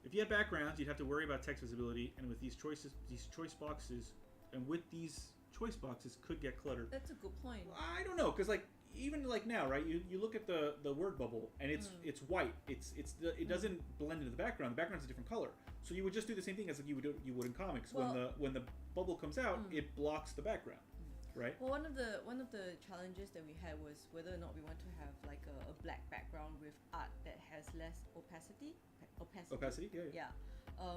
If you had backgrounds, you'd have to worry about text visibility, and with these choice boxes could get cluttered. That's a good point. I don't know, because even now, right? You look at the word bubble, and it's white. It doesn't blend into the background. The background's a different color. So you would just do the same thing as you would in comics. Well, when the bubble comes out, it blocks the background. Right. Well, one of the challenges that we had was whether or not we want to have like a black background with art that has less opacity. Opacity, yeah.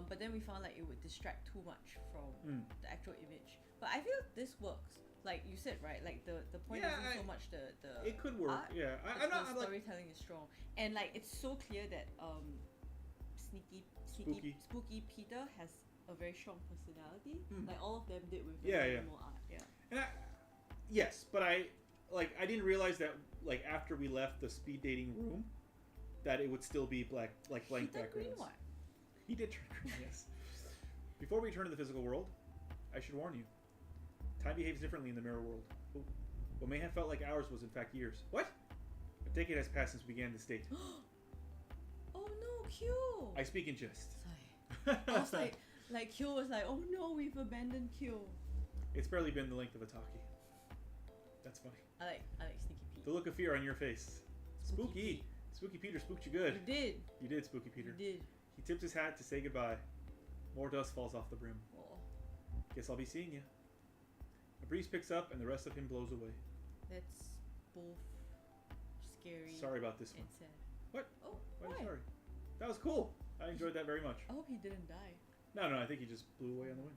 But then we found like it would distract too much from the actual image. But I feel this works. Like you said, right? Like the point isn't so much the it could work. Art, yeah, the storytelling is strong, and like it's so clear that Spooky Peter has a very strong personality. Like all of them did with minimal art. Yeah. And yes, but I didn't realize that after we left the speed dating room, that it would still be blank backgrounds. Green one. He did turn green, yes. Before we return to the physical world, I should warn you. Time behaves differently in the mirror world. What may have felt like hours was in fact years. What? A decade has passed since we began this date. Oh no, Q! I speak in jest. Sorry. I was like Q was like, oh no, we've abandoned Q. It's barely been the length of a talkie. That's funny. I like Sneaky Pete. The look of fear on your face. Spooky. Spooky Peter spooked you good. You did. You did, Spooky Peter. You did. He tips his hat to say goodbye. More dust falls off the brim. Oh. Guess I'll be seeing you. A breeze picks up and the rest of him blows away. That's both scary. Sorry about this and one. sad. What? Oh, why? why? Sorry. That was cool. I enjoyed that very much. I hope he didn't die. No, I think he just blew away on the wind.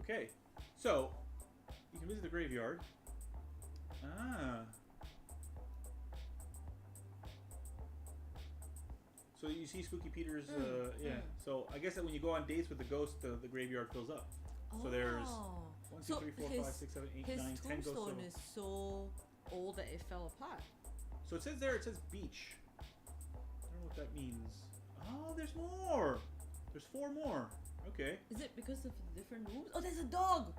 Okay, so you can visit the graveyard. So you see Spooky Peter's, So I guess that when you go on dates with the ghost, the graveyard fills up. Oh. So there's 1, 2, 3, 4, 5, 6, 7, 8, 9, 10 ghosts. His tombstone is so old that it fell apart. So it says beach. I don't know what that means. Oh, there's more. There's 4 more. Okay. Is it because of the different rooms? Oh, there's a dog.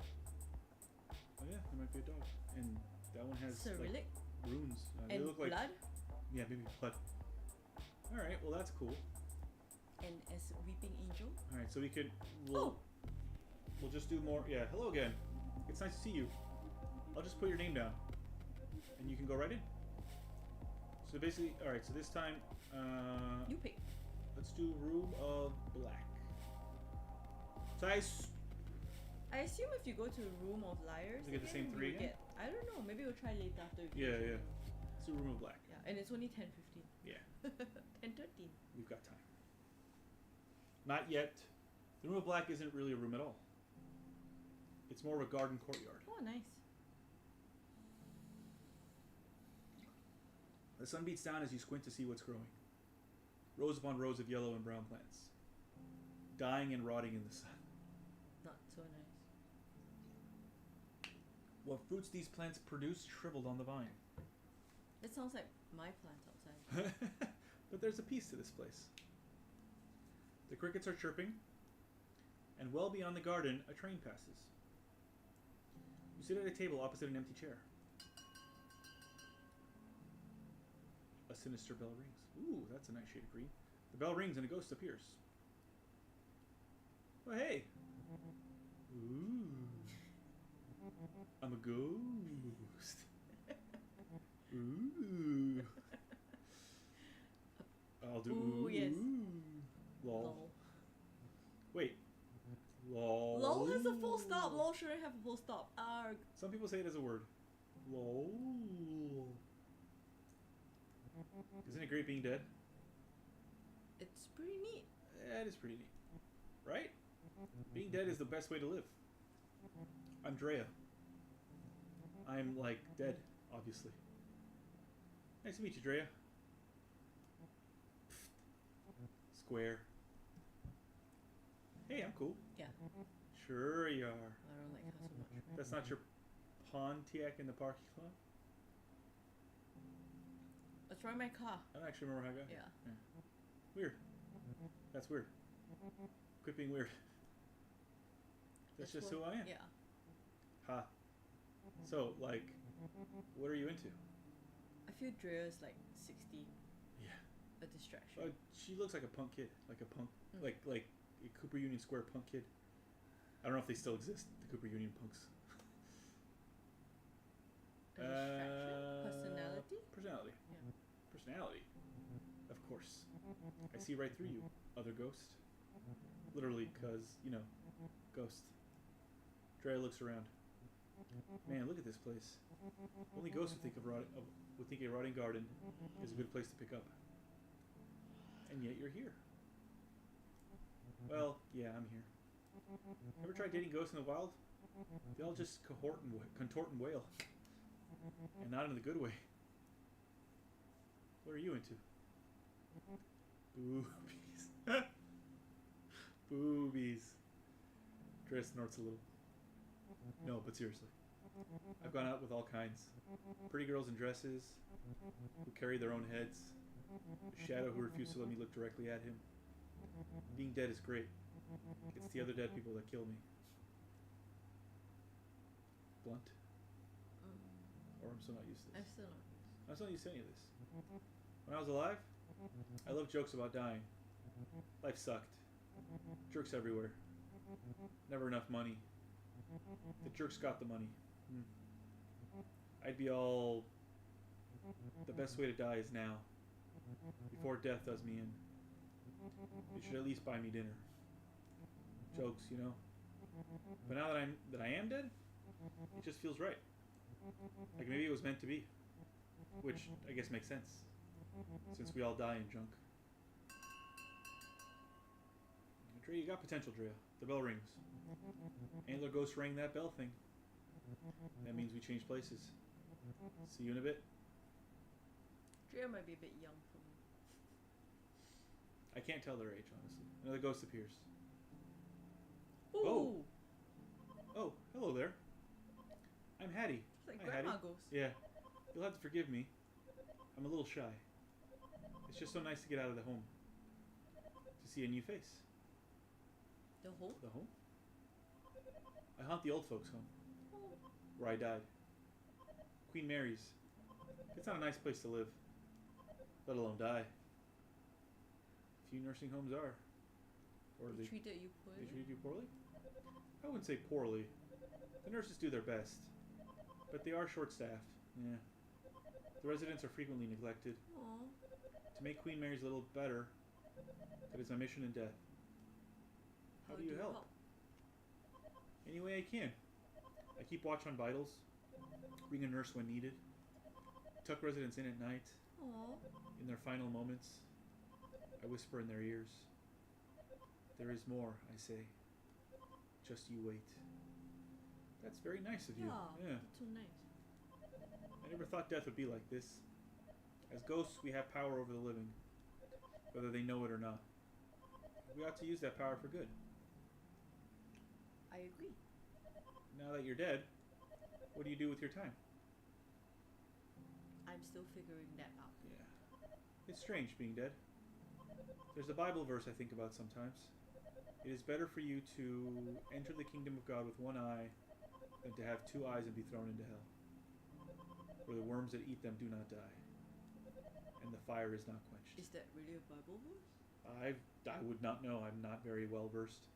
Oh yeah, there might be a dog, and that one has Cyrillic runes. and they look blood. Yeah, maybe blood. All right, well that's cool. And as weeping angel. All right, so we'll just do more. Yeah, hello again. It's nice to see you. I'll just put your name down, and you can go right in. So basically, all right. So this time, you pick. Let's do Room of Black. So I assume if you go to Room of Liars, you get the same 3 again? I don't know. Maybe we'll try later after we finish Yeah, the yeah. room. Let's do Room of Black. Yeah, and it's only 10:15. Yeah. 10:13. We've got time. Not yet. The Room of Black isn't really a room at all. It's more of a garden courtyard. Oh, nice. The sun beats down as you squint to see what's growing. Rows upon rows of yellow and brown plants. Dying and rotting in the sun. Not so nice. What fruits these plants produce shriveled on the vine. It sounds like my plants outside. But there's a peace to this place. The crickets are chirping, and well beyond the garden, a train passes. You sit at a table opposite an empty chair. A sinister bell rings. Ooh, that's a nice shade of green. The bell rings and a ghost appears. Oh, hey! Ooh. I'm a ghost. Ooh. I'll do Ooh, yes. Lol. Lol. Wait. Lol. Lol has a full stop. Lol shouldn't have a full stop. Arg. Some people say it as a word. Lol. Isn't it great being dead? It's pretty neat. Yeah, it is pretty neat. Right? Being dead is the best way to live. I'm Drea. I'm, like, dead, obviously. Nice to meet you, Drea. Square. Hey, I'm cool. Yeah. Sure you are. I don't like her so much. That's not your Pontiac in the parking lot? What's wrong with my car? I don't actually remember how I got here. Yeah. Weird. That's weird. Quit being weird. That's just who I am. Yeah. Ha. So, like, what are you into? I feel Drea's like 60. Yeah. A distraction. She looks like a punk kid. Like a punk, like a Cooper Union Square punk kid. I don't know if they still exist, the Cooper Union punks. A distraction? Personality? Personality. Yeah. Personality. Of course. I see right through you, other ghost. Literally, because, you know, ghost. Drea looks around. Man, look at this place. Only ghosts would think would think a rotting garden is a good place to pick up. And yet you're here. Well, yeah, I'm here. Ever tried dating ghosts in the wild? They all just contort and wail. And not in the good way. What are you into? Boobies. Boobies. Drea snorts a little. No, but seriously. I've gone out with all kinds. Pretty girls in dresses, who carry their own heads, a shadow who refused to let me look directly at him. Being dead is great. It's the other dead people that kill me. Blunt? Or I'm still not used to this? I'm still not used to any of this. When I was alive, I loved jokes about dying. Life sucked. Jerks everywhere. Never enough money. The jerks got the money. I'd be all... The best way to die is now. Before death does me in. You should at least buy me dinner. Jokes, you know. But now that I am dead, it just feels right. Like maybe it was meant to be. Which I guess makes sense. Since we all die in junk. Drea, you got potential, Drea. The bell rings. Antler Ghost rang that bell thing. That means we change places. See you in a bit. Drea might be a bit young for me. I can't tell their age, honestly. Another ghost appears. Ooh. Oh! Oh, hello there. I'm Hattie. It's like Hi, grandma Hattie. ghost. Yeah. You'll have to forgive me. I'm a little shy. It's just so nice to get out of the home. To see a new face. The home? The home? I haunt the old folks' home. Where I died. Queen Mary's. It's not a nice place to live. Let alone die. Few nursing homes are. Or They treated you they poorly? treat you poorly? I wouldn't say poorly. The nurses do their best. But they are short-staffed. Yeah. The residents are frequently neglected. Aww. To make Queen Mary's a little better, That is my mission in death. How do you help? Any way I can. I keep watch on vitals, bring a nurse when needed, tuck residents in at night. Aww. In their final moments, I whisper in their ears. There is more, I say. Just you wait. That's very nice of you. Yeah. That's so nice. I never thought death would be like this. As ghosts, we have power over the living, whether they know it or not. We ought to use that power for good. I agree. Now that you're dead, what do you do with your time? I'm still figuring that out. Yeah. It's strange being dead. There's a Bible verse I think about sometimes. It is better for you to enter the kingdom of God with one eye than to have two eyes and be thrown into hell, where the worms that eat them do not die, and the fire is not quenched. Is that really a Bible verse? I would not know. I'm not very well versed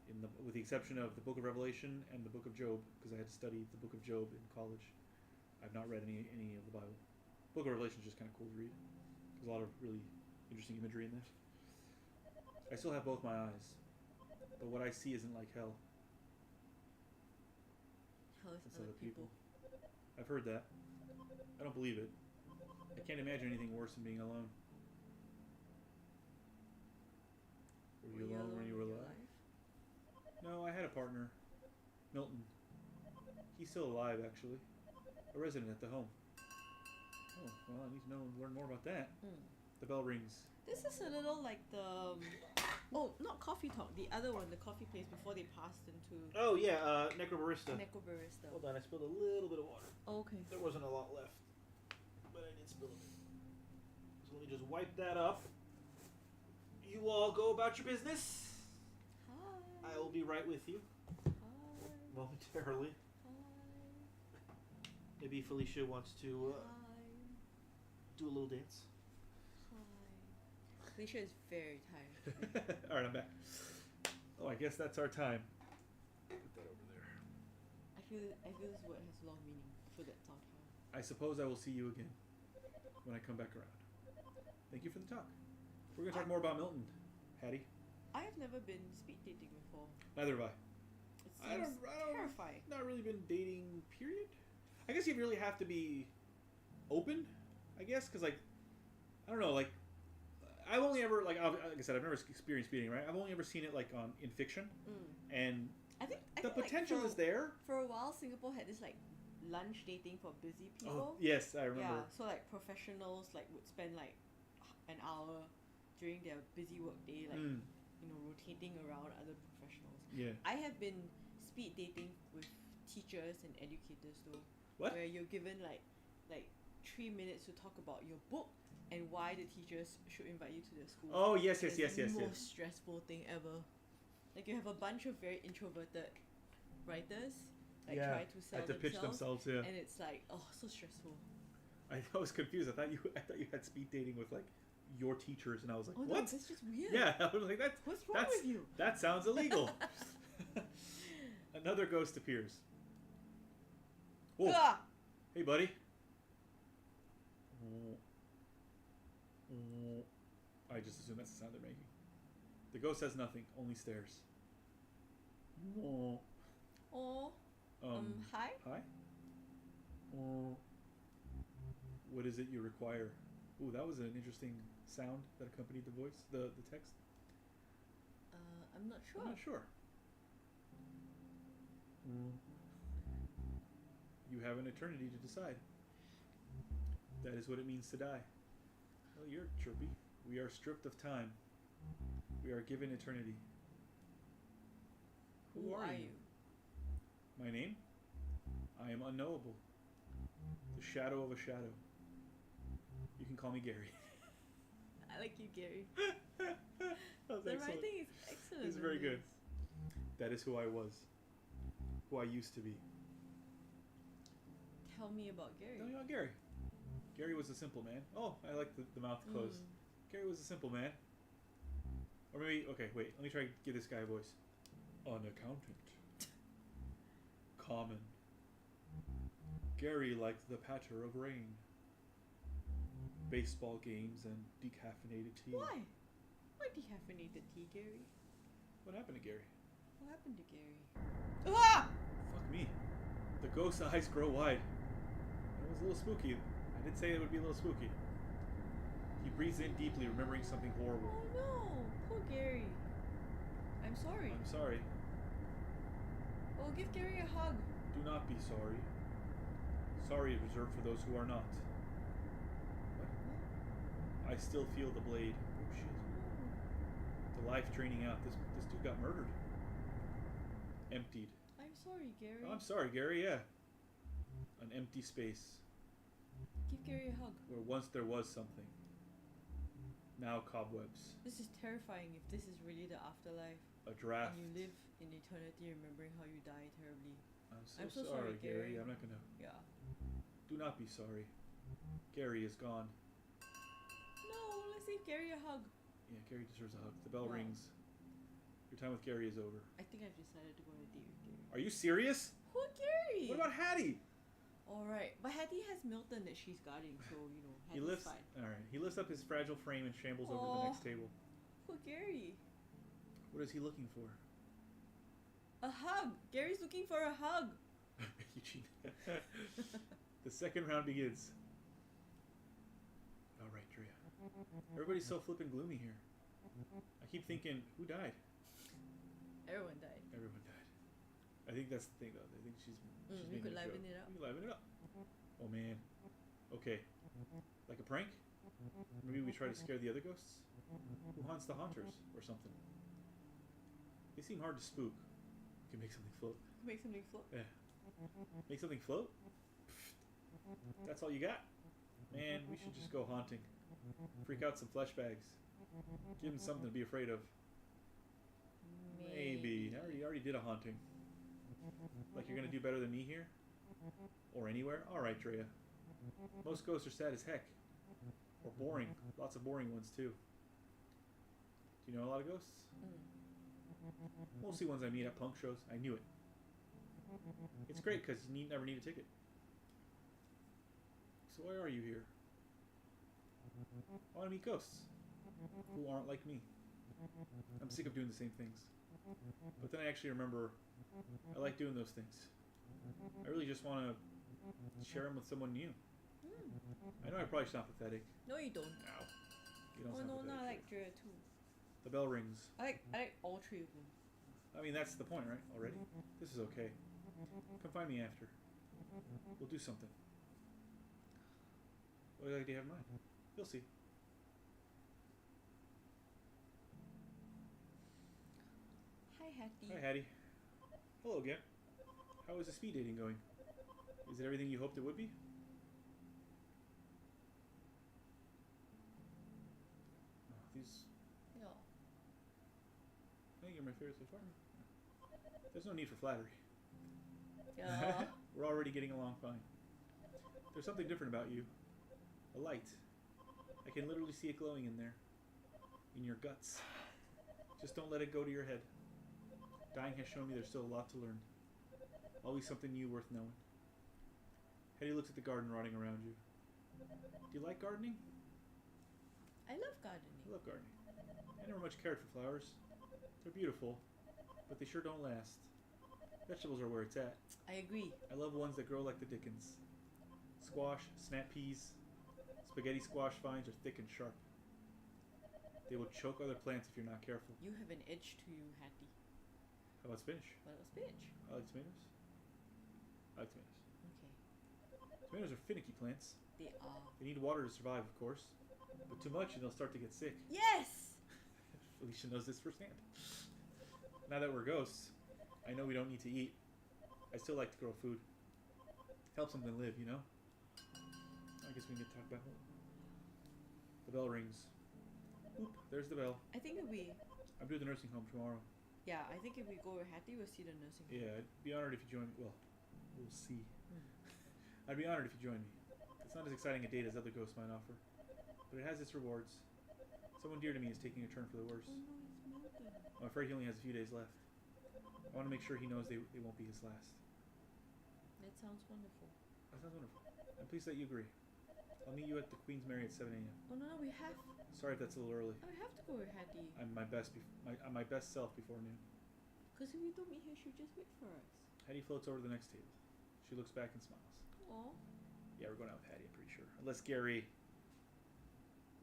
in with the exception of the Book of Revelation and the Book of Job, because I had to study the Book of Job in college. I've not read any of the Bible. Book of Revelation is just kind of cool to read. There's a lot of really interesting imagery in there. I still have both my eyes, but what I see isn't like hell. Hell is It's other people. I've heard that. I don't believe it. I can't imagine anything worse than being alone. Were you alone when you were alive? No, I had a partner, Milton. He's still alive, actually. A resident at the home. Oh, well, I need to learn more about that. The bell rings. This is a little like the... Oh, not Coffee Talk. The other one, the coffee place before they passed into... Oh, yeah, Necrobarista. Necrobarista. Hold on, I spilled a little bit of water. Oh, okay. There wasn't a lot left, but I did spill a bit. So let me just wipe that up. You all go about your business. Hi. I will be right with you. Hi. Momentarily. Hi. Maybe Felicia wants to do a little dance. Hi. Felicia is very tired. Alright, I'm back. Oh, I guess that's our time. Put that over there. I feel this word has a lot of meaning. For that's our time. I suppose I will see you again when I come back around. Thank you for the talk. We're going to talk more about Milton, Hattie. I have never been speed dating before. Neither have I. It seems terrifying. Not really been dating, period. I guess you really have to be open, I guess, because, like, I don't know, like, I've only ever, like I said, I've never experienced dating, right? I've only ever seen it, like, in fiction, and I think the potential like is there. For a while, Singapore had this, like, lunch dating for busy people. Oh, yes, I remember. Yeah, so, like, professionals, like, would spend, like, an hour during their busy work day, like, you know, rotating around other professionals. Yeah. I have been speed dating with teachers and educators though. What? Where you're given like 3 minutes to talk about your book and why the teachers should invite you to their school. Oh, yes. It's the most stressful thing ever. Like, you have a bunch of very introverted writers try to sell have to pitch themselves, and it's like, oh, so stressful. I was confused. I thought you had speed dating with, like, your teachers, and I was like, what? No, that's just weird. Yeah, I was like, what's wrong with you? That sounds illegal. Another ghost appears. Whoa. Ah! Hey, buddy. I just assume that's the sound they're making. The ghost says nothing, only stares. Oh. Hi? Hi? What is it you require? Ooh, that was an interesting sound that accompanied the voice, the text. I'm not sure. I'm not sure. You have an eternity to decide. That is what it means to die. Well, you're chirpy. We are stripped of time. We are given eternity. Who are you? My name? I am unknowable. The shadow of a shadow. You can call me Gary. I like you, Gary. That was the excellent. writing is excellent. It's very good. That is who I was. Who I used to be. Tell me about Gary. Tell me about Gary. Gary was a simple man. Oh, I like the mouth closed. Gary was a simple man. Or maybe, okay, wait. Let me try to give this guy a voice. An accountant. Common. Gary liked the patter of rain. Baseball games and decaffeinated tea. Why? What dehyphenated tea, Gary? What happened to Gary? What happened to Gary? Ah! Fuck me. The ghost's eyes grow wide. It was a little spooky. I did say it would be a little spooky. He breathes in deeply, remembering something horrible. Oh no! Poor Gary. I'm sorry. I'm sorry. Oh, give Gary a hug. Do not be sorry. Sorry is reserved for those who are not. What? I still feel the blade. Oh shit. The life draining out. This dude got murdered. Emptied. I'm sorry, Gary. Oh, I'm sorry, Gary, yeah. An empty space. Give Gary a hug. Where once there was something. Now cobwebs. This is terrifying if this is really the afterlife. A draft. And you live in eternity remembering how you die terribly. I'm so sorry, Gary. I'm not gonna... Yeah. Do not be sorry. Gary is gone. No, let's give Gary a hug. Yeah, Gary deserves a hug. The bell rings. Your time with Gary is over. I think I've decided to go on a date with Gary. Are you serious? Poor Gary! What about Hattie? Alright, but Hattie has Milton that she's guarding, so, you know, He Hattie's lifts. fine. Alright, he lifts up his fragile frame and shambles over to the next table. Poor Gary. What is he looking for? A hug! Gary's looking for a hug! Eugene. The second round begins. Alright, Drea. Everybody's so flippin' gloomy here. I keep thinking, who died? Everyone died. Everyone died. I think that's the thing, though. I think she's we could liven it up. We could liven it up. Oh, man. Okay. Like a prank? Maybe we try to scare the other ghosts? Who haunts the haunters? Or something. They seem hard to spook. We can make something float. Make something float? Yeah. Make something float? That's all you got? Man, we should just go haunting. Freak out some flesh bags. Give them something to be afraid of. Maybe. I already did a haunting. Like you're gonna do better than me here? Or anywhere? Alright, Drea. Most ghosts are sad as heck. Or boring. Lots of boring ones, too. Do you know a lot of ghosts? Mostly ones I meet at punk shows. I knew it. It's great because you never need a ticket. So why are you here? I want to meet ghosts who aren't like me. I'm sick of doing the same things. But then I actually remember I like doing those things. I really just want to share them with someone new. I know I probably sound pathetic. No, you don't. No. You don't Oh sound no, pathetic. I like Drea too. The bell rings. I like all three of them. I mean, that's the point, right? Already? This is okay. Come find me after. We'll do something. What do you have in mind? You'll see. Hi, Hattie. Hi, Hattie. Hello again. How is the speed dating going? Is it everything you hoped it would be? Oh, these... No. I think you're my favorite so far. There's no need for flattery. Yeah. We're already getting along fine. There's something different about you. A light. I can literally see it glowing in there. In your guts. Just don't let it go to your head. Dying has shown me there's still a lot to learn. Always something new worth knowing. Hetty looks at the garden rotting around you. Do you like gardening? I love gardening. I love gardening. I never much cared for flowers. They're beautiful, but they sure don't last. Vegetables are where it's at. I agree. I love ones that grow like the dickens. Squash, snap peas, spaghetti squash vines are thick and sharp. They will choke other plants if you're not careful. You have an edge to you, Hattie. How about spinach? What about spinach? I like tomatoes. I like tomatoes. Okay. Tomatoes are finicky plants. They are. They need water to survive, of course. But too much and they'll start to get sick. Yes! Felicia knows this firsthand. Now that we're ghosts, I know we don't need to eat. I still like to grow food. Help something live, you know? I guess we need to talk about it. The bell rings. Oop, there's the bell. I think if we... I'm doing the nursing home tomorrow. Yeah, I think if we go with Hattie, we'll see the nursing home. Yeah, I'd be honored if you join me. Well, we'll see. I'd be honored if you join me. It's not as exciting a date as other ghosts might offer, but it has its rewards. Someone dear to me is taking a turn for the worse. Oh no, it's Milton. I'm afraid he only has a few days left. I want to make sure he knows they won't be his last. That sounds wonderful. That sounds wonderful. I'm pleased that you agree. I'll meet you at the Queen's Mary at 7 a.m. Oh no, we have. Sorry if that's a little early. We have to go with Hattie. I'm my best self before noon. Because if we don't meet her, she'll just wait for us. Hattie floats over to the next table. She looks back and smiles. Aw. Yeah, we're going out with Hattie, I'm pretty sure. Unless Gary.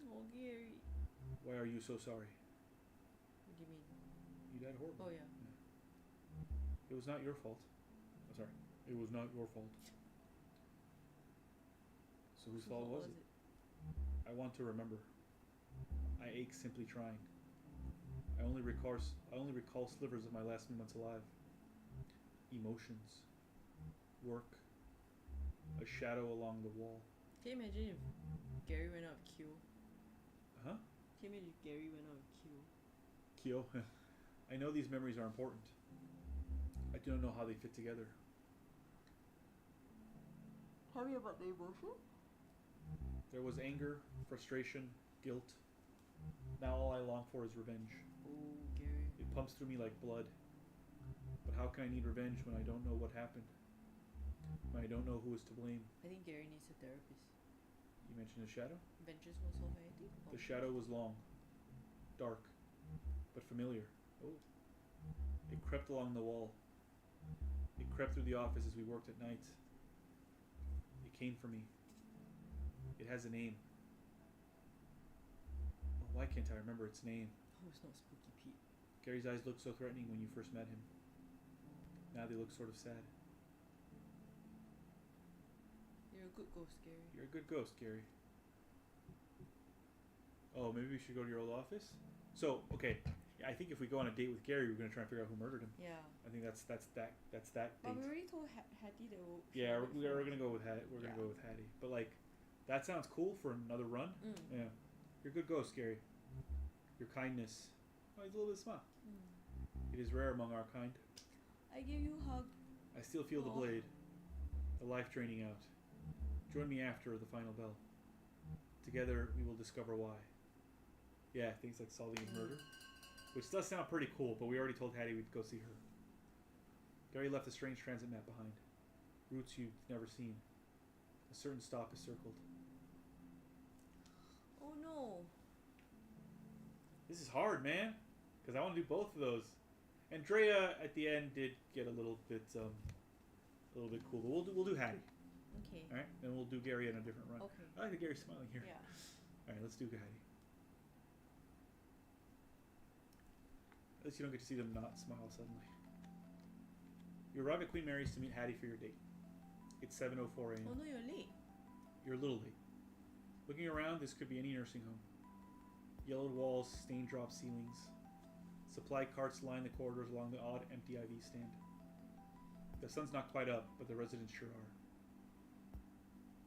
Oh, Gary. Why are you so sorry? What do you mean? You died horribly. Oh, yeah. It was not your fault. Oh, sorry. It was not your fault. So whose fault was it? I want to remember. I ache simply trying. I only recall slivers of my last moments alive. Emotions. Work. A shadow along the wall. Can you imagine if Gary went out of Q? Huh? Can you imagine if Gary went out of Q? Kyo. I know these memories are important. I do not know how they fit together. Tell me about the emotion. There was anger, frustration, guilt. Now all I long for is revenge. Oh, Gary. It pumps through me like blood. But how can I need revenge when I don't know what happened? When I don't know who is to blame? I think Gary needs a therapist. You mentioned a shadow? Vengeance won't solve anything? The shadow was long, dark, but familiar. Oh. It crept along the wall. It crept through the office as we worked at night. It came for me. It has a name. Oh, why can't I remember its name? Oh, it's not Spooky Pete. Gary's eyes looked so threatening when you first met him. Now they look sort of sad. You're a good ghost, Gary. You're a good ghost, Gary. Oh, maybe we should go to your old office? So, okay. I think if we go on a date with Gary, we're going to try and figure out who murdered him. Yeah. I think that's that date. But we already told Hattie that we'll... Yeah, we're going to go with Hattie. We're going to go with Hattie. But, like, that sounds cool for another run. Yeah. You're a good ghost, Gary. Your kindness. Oh, he's a little bit smart. It is rare among our kind. I give you a hug. I still feel the blade. The life draining out. Join me after the final bell. Together, we will discover why. Yeah, things like solving his murder. Which does sound pretty cool, but we already told Hattie we'd go see her. Gary left a strange transit map behind. Routes you've never seen. A certain stop is circled. Oh no. This is hard, man. Because I want to do both of those. Andrea, at the end, did get a little bit cool. But we'll do Hattie. Okay. Alright? Then we'll do Gary in a different run. Okay. I like that Gary's smiling here. Yeah. Alright, let's do Hattie. At least you don't get to see them not smile suddenly. You arrive at Queen Mary's to meet Hattie for your date. It's 7:04 a.m. Oh no, you're late. You're a little late. Looking around, this could be any nursing home. Yellowed walls, stain drop ceilings. Supply carts line the corridors along the odd empty IV stand. The sun's not quite up, but the residents sure are.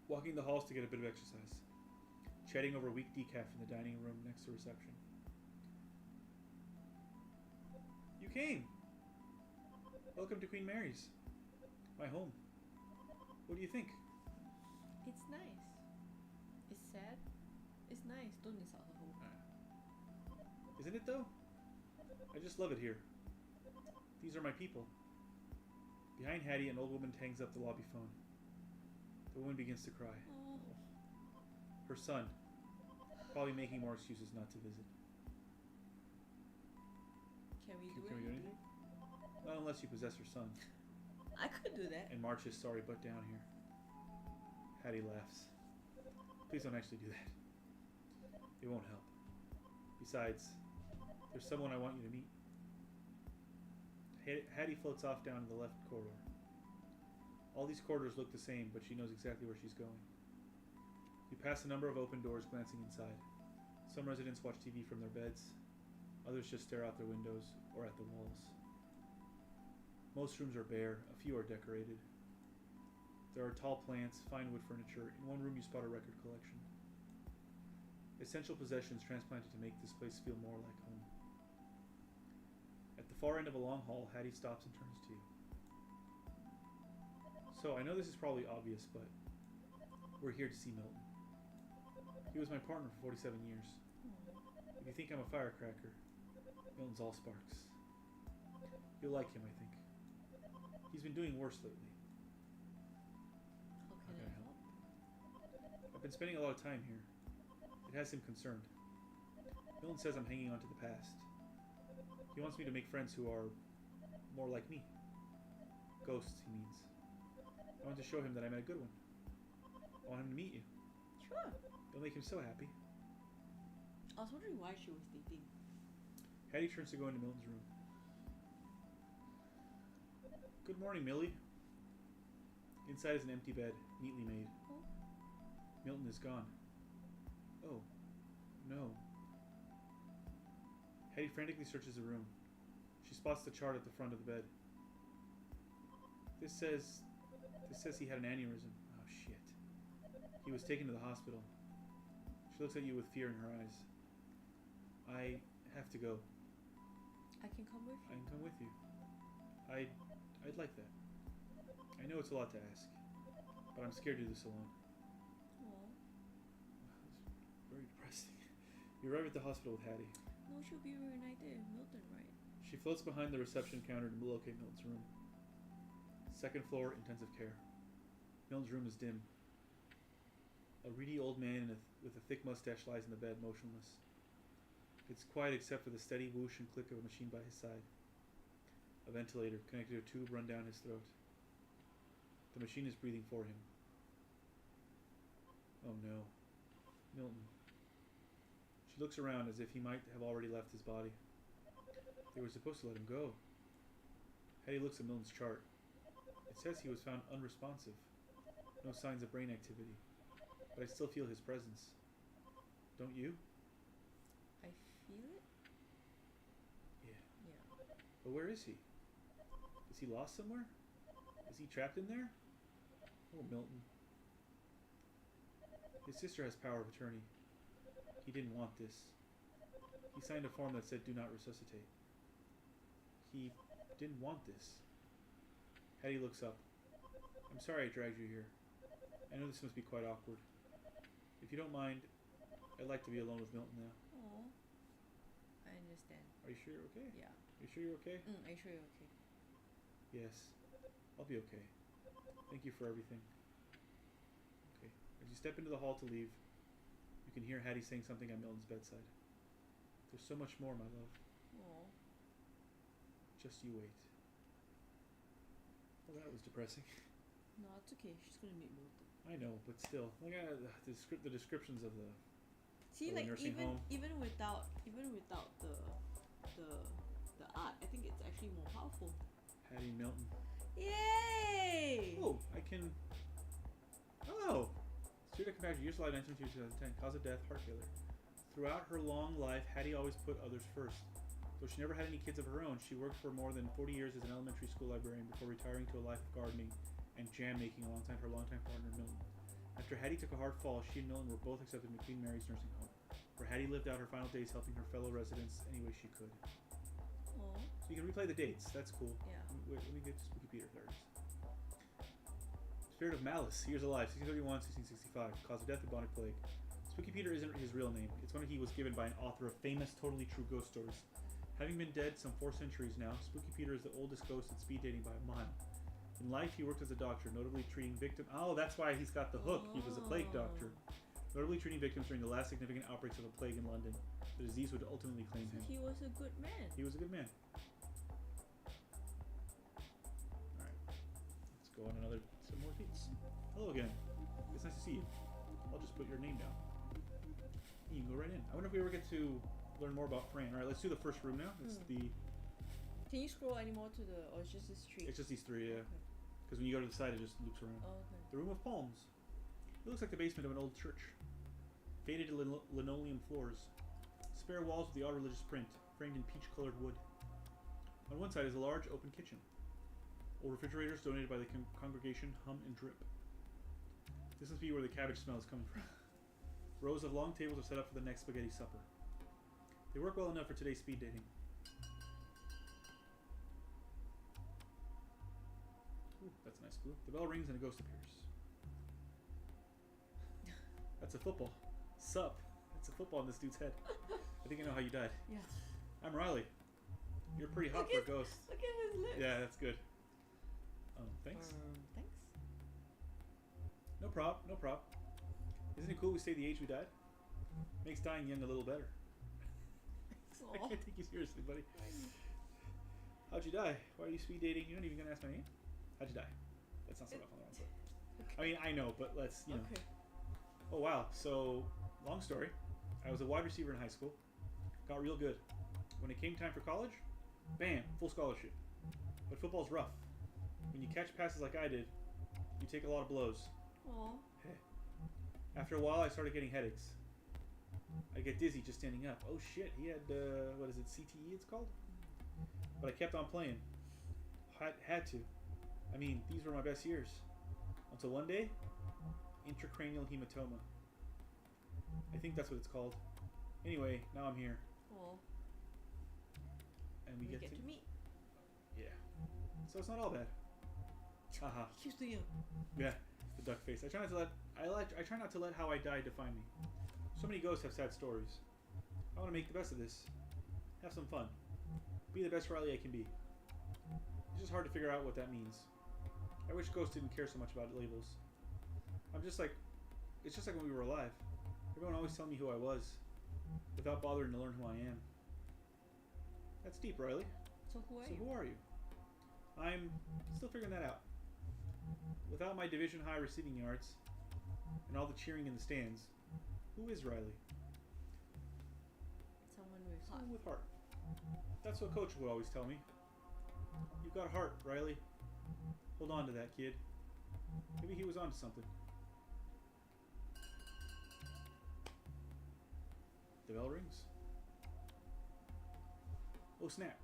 Walking the halls to get a bit of exercise. Chatting over weak decaf in the dining room next to reception. You came! Welcome to Queen Mary's. My home. What do you think? It's nice. It's sad. It's nice. Don't insult her home. Isn't it though? I just love it here. These are my people. Behind Hattie, an old woman hangs up the lobby phone. The woman begins to cry. Oh. Her son, probably making more excuses not to visit. Can we Can we do anything? Not unless you possess her son. I could do that. And march his sorry butt down here. Hattie laughs. Please don't actually do that. It won't help. Besides, there's someone I want you to meet. Hattie floats off down to the left corridor. All these corridors look the same, but she knows exactly where she's going. You pass a number of open doors glancing inside. Some residents watch TV from their beds. Others just stare out their windows or at the walls. Most rooms are bare. A few are decorated. There are tall plants, fine wood furniture. In one room you spot a record collection. Essential possessions transplanted to make this place feel more like home. At the far end of a long hall, Hattie stops and turns to you. So, I know this is probably obvious, but we're here to see Milton. He was my partner for 47 years. If you think I'm a firecracker, Milton's all sparks. You'll like him, I think. He's been doing worse lately. How can I help? A been spending a lot of time here. It has him concerned. Milton says I'm hanging on to the past. He wants me to make friends who are more like me. Ghosts, he means. I want to show him that I met a good one. I want him to meet you. Sure. It'll make him so happy. I was wondering why she was dating. Hattie turns to go into Milton's room. Good morning, Millie. Inside is an empty bed, neatly made. Oh. Milton is gone. Oh. No. Hattie frantically searches the room. She spots the chart at the front of the bed. This says he had an aneurysm. Oh, shit. He was taken to the hospital. She looks at you with fear in her eyes. I have to go. I can come with you. I can come with you. I'd like that. I know it's a lot to ask, but I'm scared to do this alone. Aww. It's very depressing. You arrive at the hospital with Hattie. No, she'll be reunited with Milton, right? She floats behind the reception counter to locate Milton's room. Second floor, intensive care. Milton's room is dim. A reedy old man with a thick mustache lies in the bed, motionless. It's quiet except for the steady whoosh and click of a machine by his side. A ventilator connected to a tube run down his throat. The machine is breathing for him. Oh no. Milton. She looks around as if he might have already left his body. They were supposed to let him go. Hattie looks at Milton's chart. It says he was found unresponsive. No signs of brain activity. But I still feel his presence. Don't you? I feel it? Yeah. Yeah. But where is he? Is he lost somewhere? Is he trapped in there? Oh, Milton. His sister has power of attorney. He didn't want this. He signed a form that said do not resuscitate. He didn't want this. Hattie looks up. I'm sorry I dragged you here. I know this must be quite awkward. If you don't mind, I'd like to be alone with Milton now. Aww. I understand. Are you sure you're okay? Yeah. Are you sure you're okay? Are you sure you're okay? Yes. I'll be okay. Thank you for everything. Okay. As you step into the hall to leave, you can hear Hattie saying something at Milton's bedside. There's so much more, my love. Aww. Just you wait. Well, that was depressing. No, it's okay. She's gonna meet Milton. I know, but still, like the descriptions of the See, of the like nursing home. even without the art, I think it's actually more powerful. Hattie Milton. Yay! Oh, I can. Oh, Student Compact years alive 1992 2010. Cause of death, heart failure. Throughout her long life, Hattie always put others first. Though she never had any kids of her own, she worked for more than 40 years as an elementary school librarian before retiring to a life of gardening and jam making alongside her longtime partner Milton. After Hattie took a hard fall, she and Milton were both accepted in Queen Mary's nursing home, where Hattie lived out her final days helping her fellow residents any way she could. Aww. So you can replay the dates. That's cool. Yeah. Wait, let me get to Spooky Peter. There it is. Spirit of Malice, years alive, 1631, 1665. Cause of death, bubonic plague. Spooky Peter isn't his real name. It's one he was given by an author of famous, totally true ghost stories. Having been dead some 4 centuries now, Spooky Peter is the oldest ghost at speed dating by a mile. In life, he worked as a doctor, notably treating victims. Oh, that's why he's got the hook. He was a plague doctor. Notably treating victims during the last significant outbreaks of a plague in London. The disease would ultimately claim him. He was a good man. He was a good man. Alright. Let's go on some more feats. Hello again. It's nice to see you. I'll just put your name down. You can go right in. I wonder if we ever get to learn more about Fran. Alright, let's do the first room now. It's the... Can you scroll any more to the... or it's just this tree? It's just these 3, yeah. Okay. Because when you go to the side, it just loops around. Oh, okay. The Room of Palms. It looks like the basement of an old church. Faded linoleum floors. Spare walls with the odd religious print, framed in peach-colored wood. On one side is a large open kitchen. Old refrigerators donated by the congregation hum and drip. This must be where the cabbage smell is coming from. Rows of long tables are set up for the next spaghetti supper. They work well enough for today's speed dating. Ooh, that's a nice blue. The bell rings and a ghost appears. That's a football. Sup? That's a football on this dude's head. I think I know how you died. Yeah. I'm Riley. You're pretty hot for a ghost. Look at his lips. Yeah, that's good. Thanks. Thanks. No prop, no prop. Isn't it cool we say the age we died? Makes dying young a little better. I can't take you seriously, buddy. How'd you die? Why are you speed dating? You're not even gonna ask my name? How'd you die? Let's not start off on the wrong foot. Okay. I mean, I know, but let's, you know. Okay. Oh, wow. So, long story. I was a wide receiver in high school. Got real good. When it came time for college, bam, full scholarship. But football's rough. When you catch passes like I did, you take a lot of blows. Aww. After a while, I started getting headaches. I get dizzy just standing up. Oh shit, he had, what is it, CTE it's called? But I kept on playing. Had to. I mean, these were my best years. Until one day, intracranial hematoma. I think that's what it's called. Anyway, now I'm here. Cool. And we get to meet. Yeah. So it's not all bad. Haha. He's the young. Yeah, the duck face. I try not to let how I died define me. So many ghosts have sad stories. I want to make the best of this. Have some fun. Be the best Riley I can be. It's just hard to figure out what that means. I wish ghosts didn't care so much about labels. It's just like when we were alive. Everyone always told me who I was, without bothering to learn who I am. That's deep, Riley. So who are you? I'm still figuring that out. Without my Division High receiving yards, and all the cheering in the stands, who is Riley? Someone with heart. That's what Coach would always tell me. You've got heart, Riley. Hold on to that, kid. Maybe he was onto something. The bell rings. Oh snap.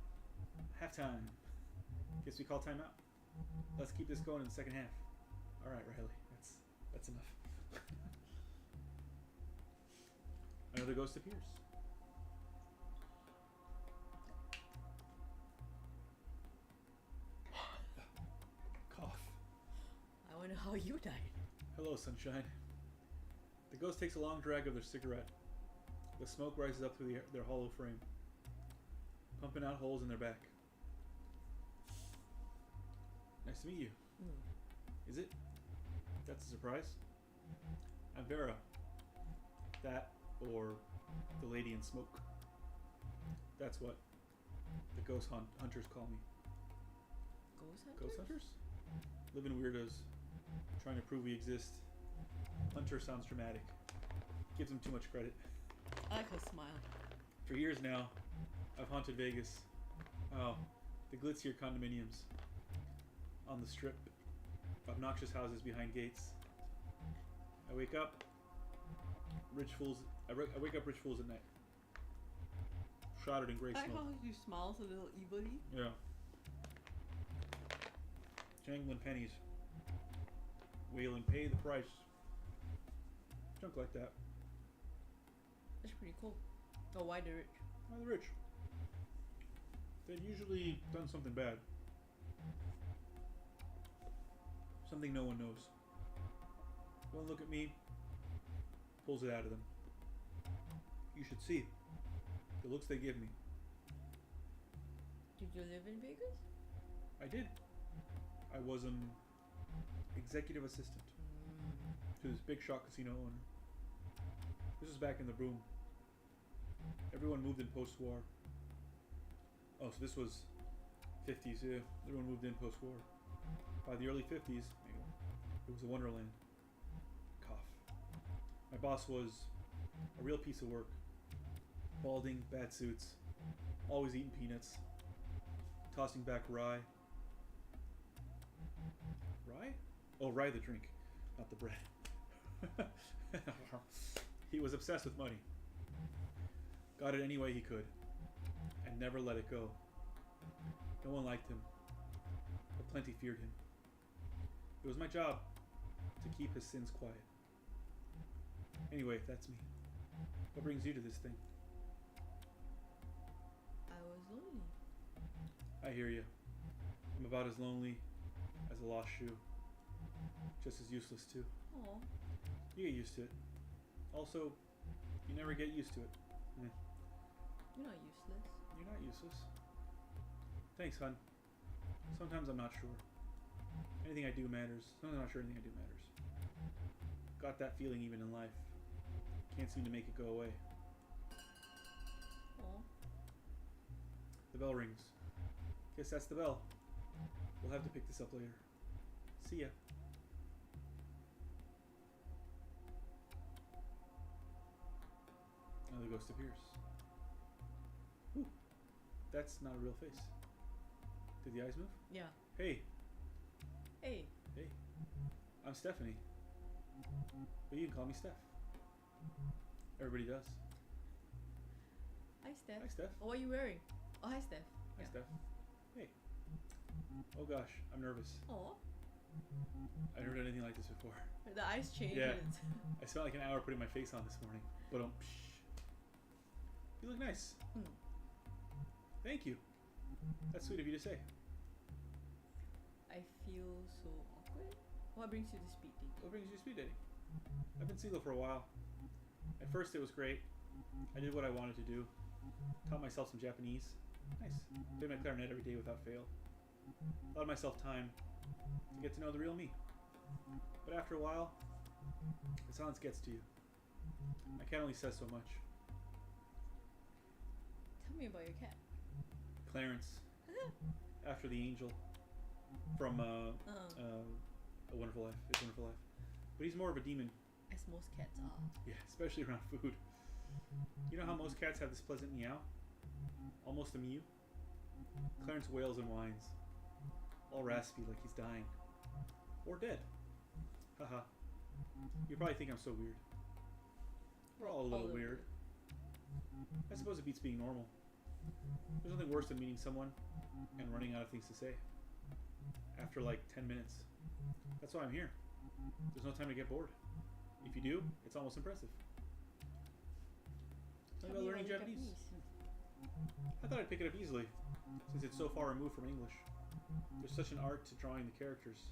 Halftime. Guess we call timeout. Let's keep this going in the second half. Alright, Riley. That's enough. Another ghost appears. Cough. I wonder how you died. Hello, sunshine. The ghost takes a long drag of their cigarette. The smoke rises up through their hollow frame, pumping out holes in their back. Nice to meet you. Is it? That's a surprise. I'm Vera. That, or the lady in smoke. That's what the ghost hunters call me. Ghost hunters? Ghost hunters? Living weirdos, trying to prove we exist. Hunter sounds dramatic. Gives them too much credit. I like her smile. For years now, I've haunted Vegas. Oh, the glitzier condominiums. On the strip. Obnoxious houses behind gates. I wake up rich fools at night. Shrouded in grey I like smoke. how you smile a little evilly. Yeah. Jangling pennies. Wailing, pay the price. Junk like that. That's pretty cool. Oh, why the rich? Why the rich? They've usually done something bad. Something no one knows. One look at me, pulls it out of them. You should see the looks they give me. Did you live in Vegas? I did. I was an executive assistant to this big shot casino owner. This was back in the boom. Everyone moved in post-war. Oh, so this was 50s, yeah. Everyone moved in post-war. By the early 50s, it was a wonderland. Cough. My boss was a real piece of work. Balding, bad suits, always eating peanuts, tossing back rye. Rye? Oh, rye the drink, not the bread. He was obsessed with money. Got it any way he could, and never let it go. No one liked him, but plenty feared him. It was my job to keep his sins quiet. Anyway, that's me. What brings you to this thing? I was lonely. I hear you. I'm about as lonely as a lost shoe. Just as useless too. Aw. You get used to it. Also, you never get used to it. You're not useless. You're not useless. Thanks, hun. Sometimes I'm not sure. Anything I do matters. Sometimes I'm not sure anything I do matters. Got that feeling even in life. Can't seem to make it go away. Oh. The bell rings. Guess that's the bell. We'll have to pick this up later. See ya. Now the ghost appears. Ooh, that's not a real face. Did the eyes move? Yeah. Hey. Hey. Hey. I'm Stephanie. But you can call me Steph. Everybody does. Hi, Steph. Hi, Steph. Oh, what are you wearing? Oh, hi, Steph. Hi, Steph. Hey. Oh gosh, I'm nervous. Oh. I've never done anything like this before. The eyes change. Yeah. I spent like an hour putting my face on this morning. But you look nice. Thank you. That's sweet of you to say. I feel so awkward. What brings you to speed dating? What brings you to speed dating? I've been single for a while. At first it was great. I did what I wanted to do. Taught myself some Japanese. Nice. Played my clarinet every day without fail. Allowed myself time to get to know the real me. But after a while, the silence gets to you. My cat only says so much. Tell me about your cat. Clarence, after the angel from A Wonderful Life. It's a Wonderful Life. But he's more of a demon. As most cats are. Yeah, especially around food. You know how most cats have this pleasant meow? Almost a mew? Clarence wails and whines. All raspy like he's dying. Or dead. Haha. You probably think I'm so weird. We're all a little weird. I suppose it beats being normal. There's nothing worse than meeting someone and running out of things to say. After like 10 minutes. That's why I'm here. There's no time to get bored. If you do, it's almost impressive. Tell me about learning Japanese. I thought I'd pick it up easily, since it's so far removed from English. There's such an art to drawing the characters.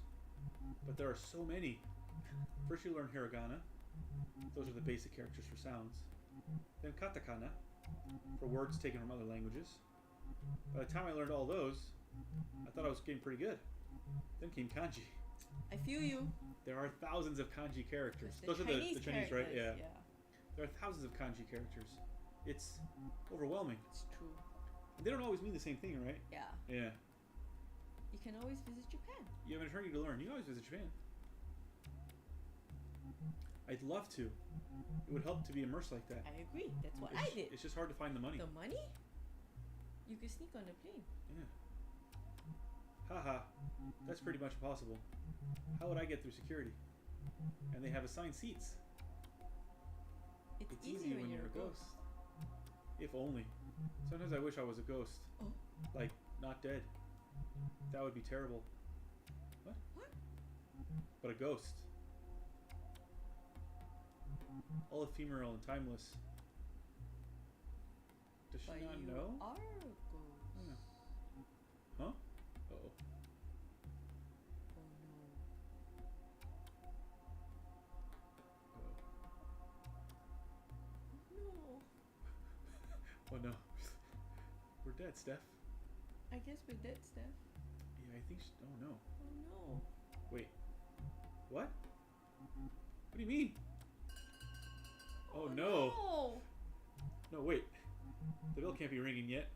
But there are so many. First you learn hiragana. Those are the basic characters for sounds. Then katakana, for words taken from other languages. By the time I learned all those, I thought I was getting pretty good. Then came kanji. I feel you. There are thousands of kanji characters. Those are the Chinese, right? Yeah. Yeah. There are thousands of kanji characters. It's overwhelming. It's true. And they don't always mean the same thing, right? Yeah. Yeah. You can always visit Japan. You have an eternity to learn. You can always visit Japan. I'd love to. It would help to be immersed like that. I agree. That's what I did. It's just hard to find the money. The money? You could sneak on the plane. Yeah. Haha. That's pretty much impossible. How would I get through security? And they have assigned seats. It's easy when you're a ghost. If only. Sometimes I wish I was a ghost. Oh. Like, not dead. That would be terrible. What? What? But a ghost. All ephemeral and timeless. Does she But not you know? are a ghost. Yeah. Huh? Uh-oh. Oh no. Oh no. We're dead, Steph. I guess we're dead, Steph. Yeah, I think oh no. Oh no. Wait. What? What do you mean? Oh no. No. No, wait. The bell can't be ringing yet.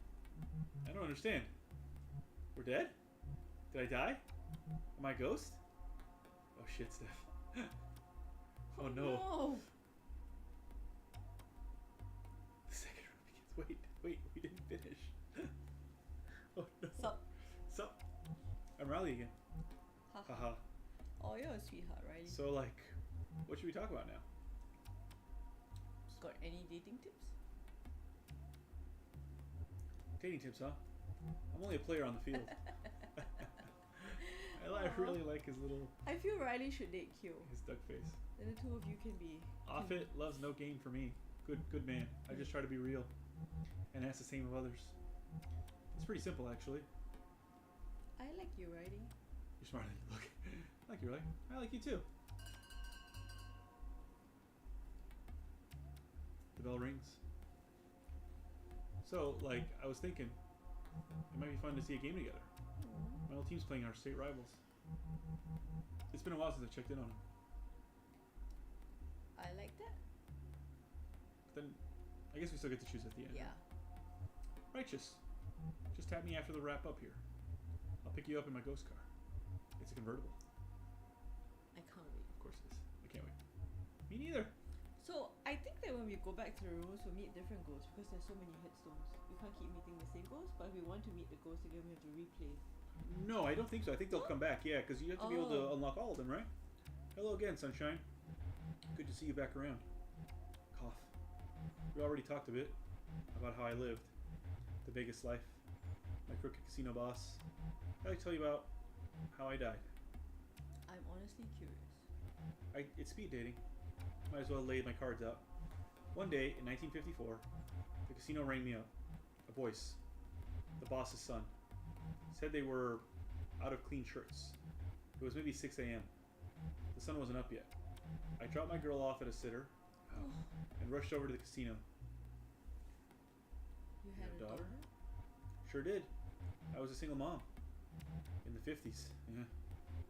I don't understand. We're dead? Did I die? Am I a ghost? Oh shit, Steph. Oh no. No. The second round begins. Wait, we didn't finish. Oh no. Sup? Sup? I'm Riley again. Haha. Oh, you're a sweetheart, right? So like, what should we talk about now? Got any dating tips? Dating tips, huh? I'm only a player on the field. I really like his little... I feel Riley should date Kyo. His duck face. Then the two of you can be... Offit loves no game for me. Good man. I just try to be real. And ask the same of others. It's pretty simple, actually. I like you, Riley. You're smarter than you look. I like you, Riley. I like you too. The bell rings. So, like, I was thinking, it might be fun to see a game together. My whole team's playing our state rivals. It's been a while since I've checked in on them. then I guess we still get to choose at the end. Yeah. Righteous. Just tap me after the wrap up here. I'll pick you up in my ghost car. It's a convertible. I can't wait. Of course it is. I can't wait. Me neither. So I think that when we go back to the rooms, we'll meet different ghosts because there's so many headstones. We can't keep meeting the same ghosts, but if we want to meet the ghosts again, we have to replay. No, I don't think so. I think they'll come back. Yeah, because you have to be able to unlock all of them, right? Hello again, Sunshine. Good to see you back around. Cough. We already talked a bit about how I lived. The Vegas life. My crooked casino boss. I'd like to tell you about how I died. I'm honestly curious. It's speed dating. Might as well lay my cards out. One day in 1954, the casino rang me up. A voice. The boss's son. Said they were out of clean shirts. It was maybe 6 a.m. The sun wasn't up yet. I dropped my girl off at a sitter and rushed over to the casino. You had a daughter? Sure did. I was a single mom. In the 50s. Yeah.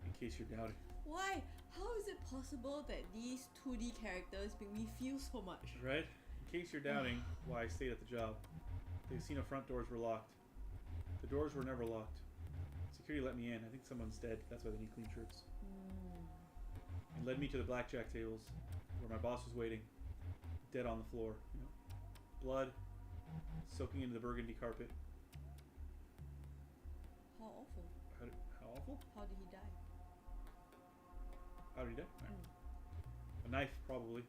In case you're doubting. Why? How is it possible that these 2D characters make me feel so much? Right? In case you're doubting why I stayed at the job. The casino front doors were locked. The doors were never locked. Security let me in. I think someone's dead. That's why they need clean shirts. And led me to the blackjack tables where my boss was waiting. Dead on the floor. You know, blood soaking into the burgundy carpet. How awful. How awful? How did he die? How did he die? A knife, probably.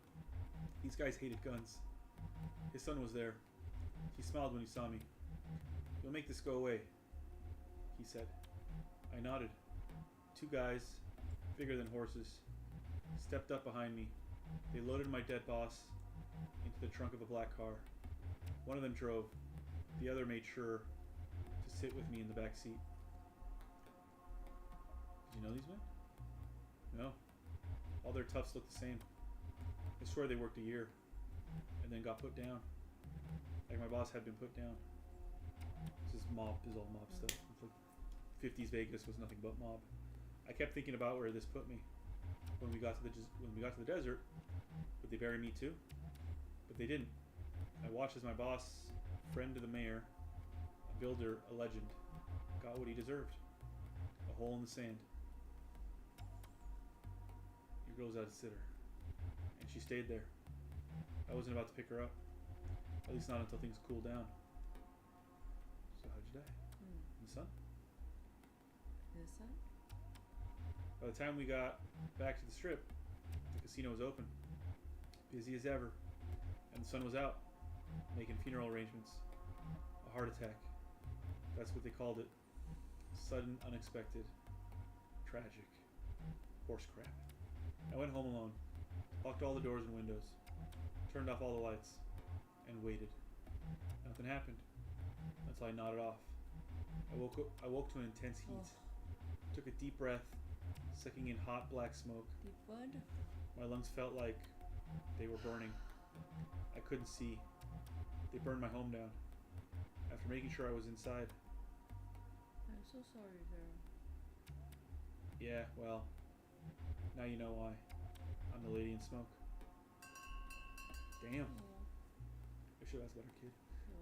These guys hated guns. His son was there. He smiled when he saw me. You'll make this go away, he said. I nodded. Two guys, bigger than horses, stepped up behind me. They loaded my dead boss into the trunk of a black car. One of them drove. The other made sure to sit with me in the back seat. Did you know these men? No. All their toughs looked the same. I swear they worked a year and then got put down. Like my boss had been put down. This is all mob stuff. It's like 50s Vegas was nothing but mob. I kept thinking about where this put me. When we got to the desert, would they bury me too? But they didn't. I watched as my boss, friend to the mayor, a builder, a legend, got what he deserved. A hole in the sand. Your girl's out to sitter. And she stayed there. I wasn't about to pick her up. At least not until things cooled down. So how'd you die? In the sun? In the sun? By the time we got back to the strip, the casino was open. Busy as ever. And the sun was out, making funeral arrangements. A heart attack. That's what they called it. Sudden, unexpected, tragic, horse crap. I went home alone, locked all the doors and windows, turned off all the lights, and waited. Nothing happened until I nodded off. I woke to an intense heat. Took a deep breath, sucking in hot black smoke. Deep blood? My lungs felt like they were burning. I couldn't see. They burned my home down. After making sure I was inside. I'm so sorry, Vera. Yeah, well, now you know why. I'm the lady in smoke. Damn. I should ask about her kid.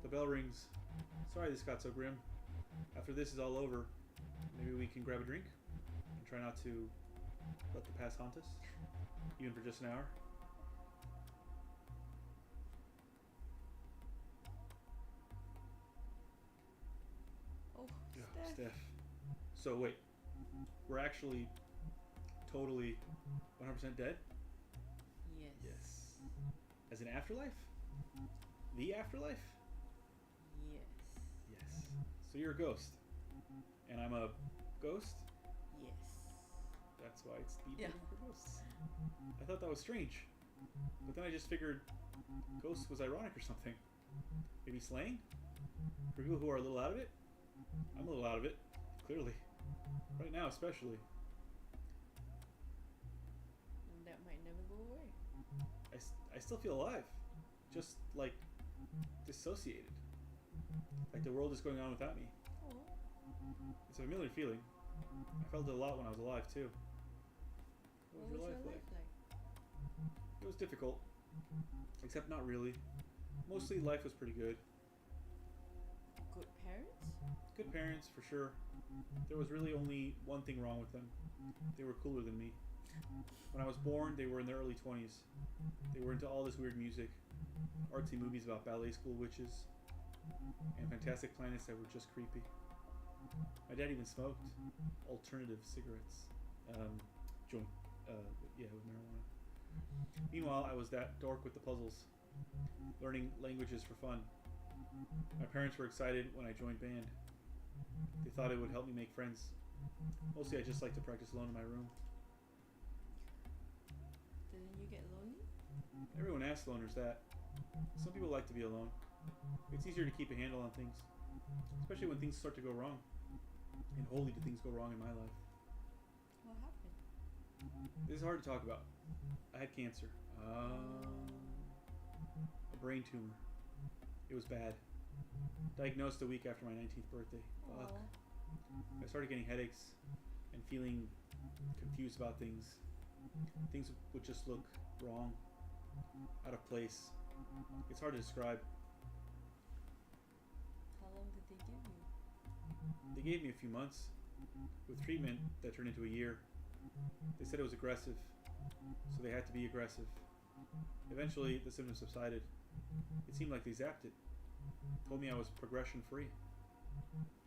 The bell rings. Sorry this got so grim. After this is all over, maybe we can grab a drink and try not to let the past haunt us, even for just an hour. Oh, Yeah, Steph. Steph. So wait, we're actually totally 100% dead? Yes. Yes. As an afterlife? The afterlife? Yes. Yes. So you're a ghost. And I'm a ghost? Yes. That's why it's the Yeah. for ghosts. I thought that was strange. But then I just figured ghosts was ironic or something. Maybe slang? For people who are a little out of it? I'm a little out of it, clearly. Right now especially. And that might never go away. I still feel alive. Just like dissociated. Like the world is going on without me. Oh. It's a familiar feeling. I felt it a lot when I was alive too. What was your life like? It was difficult. Except not really. Mostly life was pretty good. Good parents? Good parents, for sure. There was really only one thing wrong with them. They were cooler than me. When I was born, they were in their early 20s. They were into all this weird music, artsy movies about ballet school witches, and fantastic planets that were just creepy. My dad even smoked alternative cigarettes. Joint, with marijuana. Meanwhile, I was that dork with the puzzles, learning languages for fun. My parents were excited when I joined band. They thought it would help me make friends. Mostly I just like to practice alone in my room. Didn't you get lonely? Everyone asks loners that. Some people like to be alone. It's easier to keep a handle on things, especially when things start to go wrong. And holy do things go wrong in my life. What happened? This is hard to talk about. I had cancer. A brain tumor. It was bad. Diagnosed a week after my 19th birthday. Fuck. I started getting headaches and feeling confused about things. Things would just look wrong, out of place. It's hard to describe. How long did they give you? They gave me a few months with treatment that turned into a year. They said it was aggressive, so they had to be aggressive. Eventually, the symptoms subsided. It seemed like they zapped it. Told me I was progression free,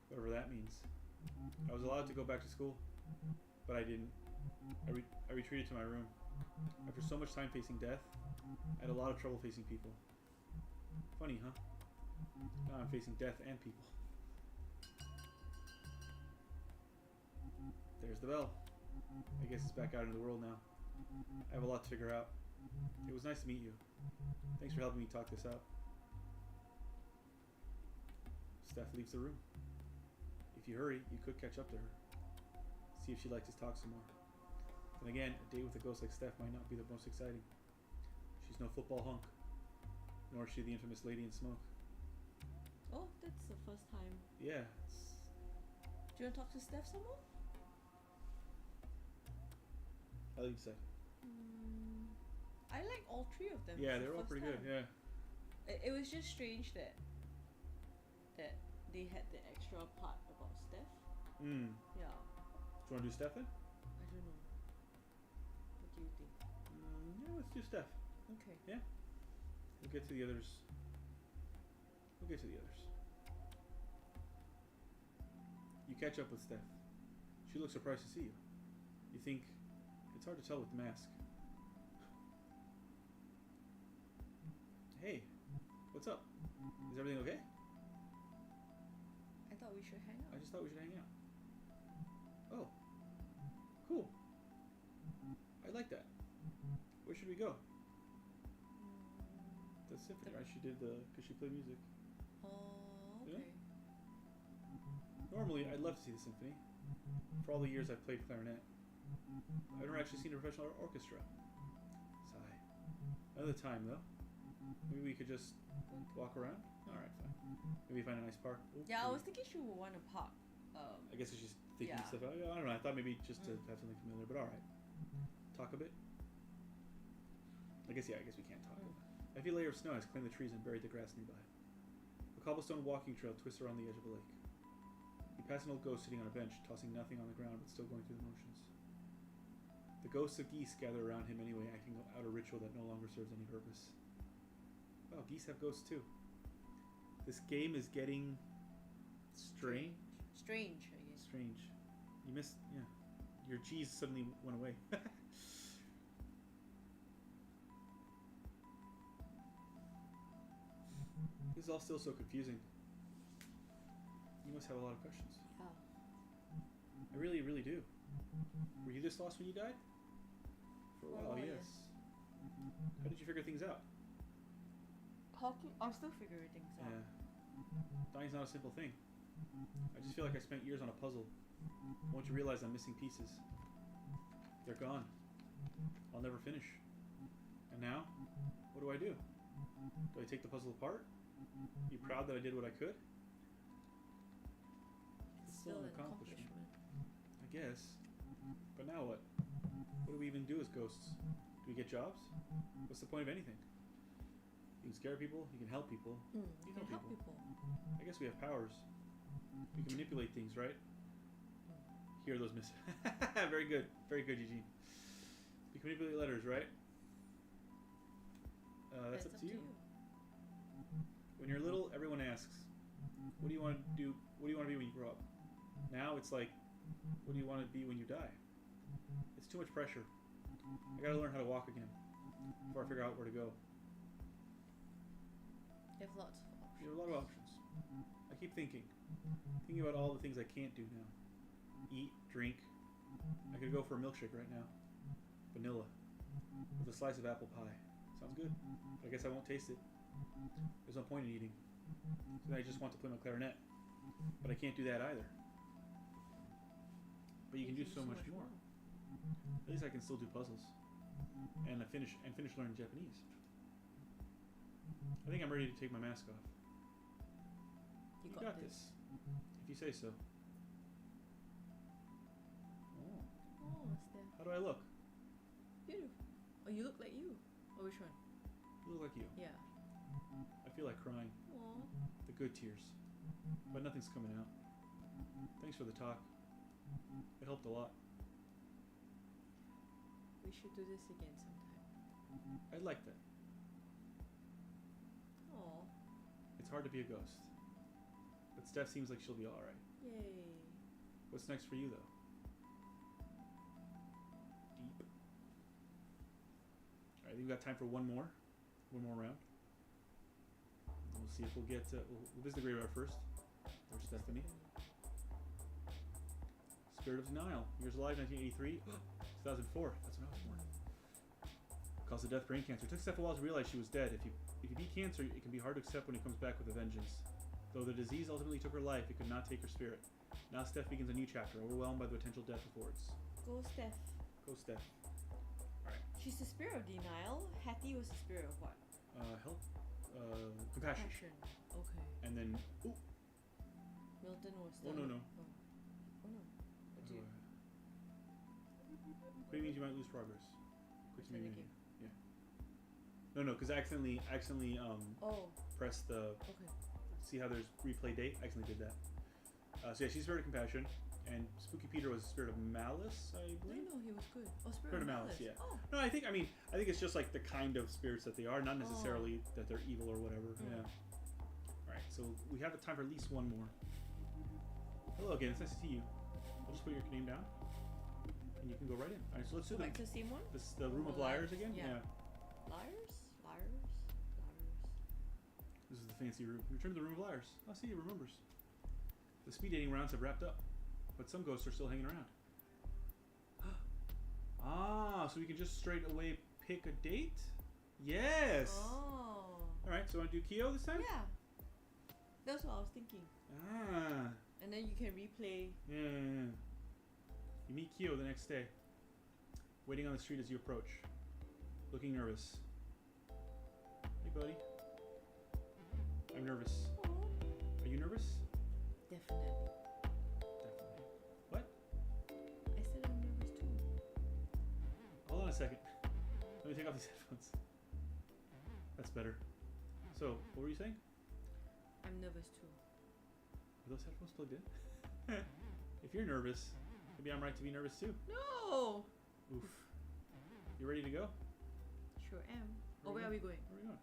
whatever that means. I was allowed to go back to school, but I didn't. I retreated to my room. After so much time facing death, I had a lot of trouble facing people. Funny, huh? Now I'm facing death and people. There's the bell. I guess it's back out into the world now. I have a lot to figure out. It was nice to meet you. Thanks for helping me talk this out. Steph leaves the room. If you hurry, you could catch up to her. See if she'd like to talk some more. Then again, a date with a ghost like Steph might not be the most exciting. She's no football hunk, nor is she the infamous lady in smoke. Oh, that's the first time. Yeah. Do you want to talk to Steph some more? How do you say? I like all three of them. Yeah, they were all pretty good. Yeah. It was just strange that they had the extra part about Steph. Yeah. Do you want to do Steph then? I don't know. What do you think? Yeah, let's do Steph. Okay. Yeah. We'll get to the others. You catch up with Steph. She looks surprised to see you. You think it's hard to tell with the mask. Hey, what's up? Is everything okay? I thought we should hang out. I just thought we should hang out. Oh, cool. I like that. Where should we go? The symphony, right? She did because she played music. Oh, okay. Yeah? Normally, I'd love to see the symphony. For all the years I've played clarinet, I've never actually seen a professional orchestra. Sigh. Another time, though. Maybe we could just walk around? Alright, fine. Maybe find a nice park. Ooh, Yeah, I was thinking she would want to park. I guess it's just thinking Yeah. stuff out. I don't know. I thought maybe just to have something familiar, but alright. Talk a bit? I guess we can't talk. A heavy layer of snow has claimed the trees and buried the grass nearby. A cobblestone walking trail twists around the edge of a lake. You pass an old ghost sitting on a bench, tossing nothing on the ground but still going through the motions. The ghosts of geese gather around him anyway, acting out a ritual that no longer serves any purpose. Wow, geese have ghosts too. This game is getting strange. Strange, I guess. Strange. You missed, yeah. Your G's suddenly went away. This is all still so confusing. You must have a lot of questions. Yeah. I really, really do. Were you this lost when you died? For a while, while, yes. How did you figure things out? I'm still figuring things out. Yeah. Dying's not a simple thing. I just feel like I spent years on a puzzle. Once you realize I'm missing pieces, they're gone. I'll never finish. And now, what do I do? Do I take the puzzle apart? Be proud that I did what I could? It's still an accomplishment. I guess. But now what? What do we even do as ghosts? Do we get jobs? What's the point of anything? You can scare people. You can help people. You can help people. I guess we have powers. We can manipulate things, right? Hear those miss. Very good, Eugene. You can manipulate letters, right? That's up to you. When you're little, everyone asks, "What do you want to do? What do you want to be when you grow up?" Now it's like, "What do you want to be when you die?" It's too much pressure. I gotta learn how to walk again before I figure out where to go. You have lots of options. You have a lot of options. I keep thinking about all the things I can't do now. Eat, drink. I could go for a milkshake right now. Vanilla. With a slice of apple pie. Sounds good. But I guess I won't taste it. There's no point in eating. So then I just want to play my clarinet. But I can't do that either. But you can do so much more. At least I can still do puzzles. And finish learning Japanese. I think I'm ready to take my mask off. You got this. If you say so. Oh. Oh, Steph. How do I look? Beautiful. Oh, you look like you. Oh, which one? You look like you. Yeah. I feel like crying. Aww. The good tears. But nothing's coming out. Thanks for the talk. It helped a lot. We should do this again sometime. I'd like that. Aww. It's hard to be a ghost. But Steph seems like she'll be alright. Yay. What's next for you, though? Deep. Alright, we've got time for one more round. We'll see if we'll get we'll visit the graveyard first. There's Stephanie. Spirit of Denial. Years alive, 1983. 2004. That's when I was born. Caused of death, brain cancer. It took Steph a while to realize she was dead. If you beat cancer, it can be hard to accept when it comes back with a vengeance. Though the disease ultimately took her life, it could not take her spirit. Now Steph begins a new chapter, overwhelmed by the potential death affords. Go, Steph. Go, Steph. Alright. She's the spirit of denial. Hattie was the spirit of what? Help. Compassion. Okay. And then, ooh. Milton was the... Oh, no. Oh, no. What do you... Quitting means you might lose progress. Quit Say it maybe. again. Yeah. No, because I accidentally press the... Okay. See how there's replay date? I accidentally did that. So yeah, she's Spirit of Compassion, and Spooky Peter was Spirit of Malice, I believe. No, he was good. Oh, Spirit of Malice, yeah. Oh. No, I think it's just like the kind of spirits that they are, not necessarily that they're evil or whatever. Yeah. All right, so we have time for at least one more. Hello again. It's nice to see you. I'll just put your name down, and you can go right in. All right, so let's do Back to the same one. the Room of Liars again. Yeah. Liars. This is the fancy room. Return to the Room of Liars. Oh, see, he remembers. The speed dating rounds have wrapped up, but some ghosts are still hanging around. So we can just straight away pick a date? Yes! Oh. Alright, so want to do Kyo this time? Yeah. That's what I was thinking. And then you can replay. Yeah. You meet Kyo the next day, waiting on the street as you approach, looking nervous. Hey, buddy. I'm nervous. Aww. Are you nervous? Definitely. What? I said I'm nervous too. Hold on a second. Let me take off these headphones. That's better. So, what were you saying? I'm nervous too. Are those headphones plugged in? If you're nervous, maybe I'm right to be nervous too. No! Oof. You ready to go? Sure am. Where are we going? Where are we going?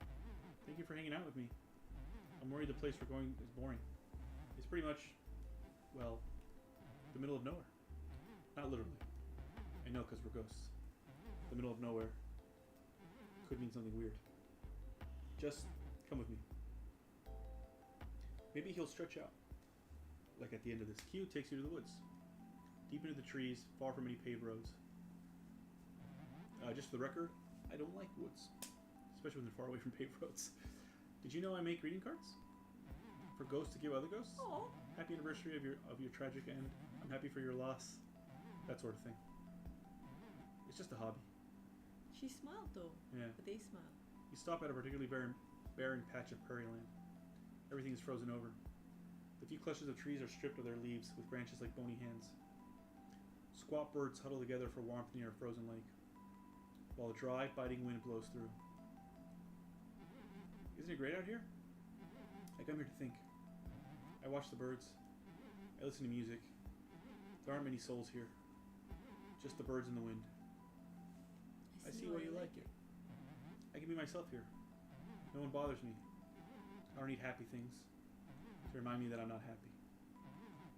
Thank you for hanging out with me. I'm worried the place we're going is boring. It's pretty much, well, the middle of nowhere. Not literally. I know, because we're ghosts. The middle of nowhere could mean something weird. Just come with me. Maybe he'll stretch out. Like at the end of this. Q takes you to the woods. Deep into the trees, far from any paved roads. Just for the record, I don't like woods. Especially when they're far away from paved roads. Did you know I make greeting cards? For ghosts to give other ghosts? Aww. Happy anniversary of your tragic end. I'm happy for your loss. That sort of thing. It's just a hobby. She smiled though. Yeah. But they smiled. You stop at a particularly barren patch of prairie land. Everything is frozen over. The few clusters of trees are stripped of their leaves with branches like bony hands. Squat birds huddle together for warmth near a frozen lake, while a dry, biting wind blows through. Isn't it great out here? I come here to think. I watch the birds. I listen to music. There aren't many souls here. Just the birds and the wind. I see why you like it. I can be myself here. No one bothers me. I don't need happy things to remind me that I'm not happy.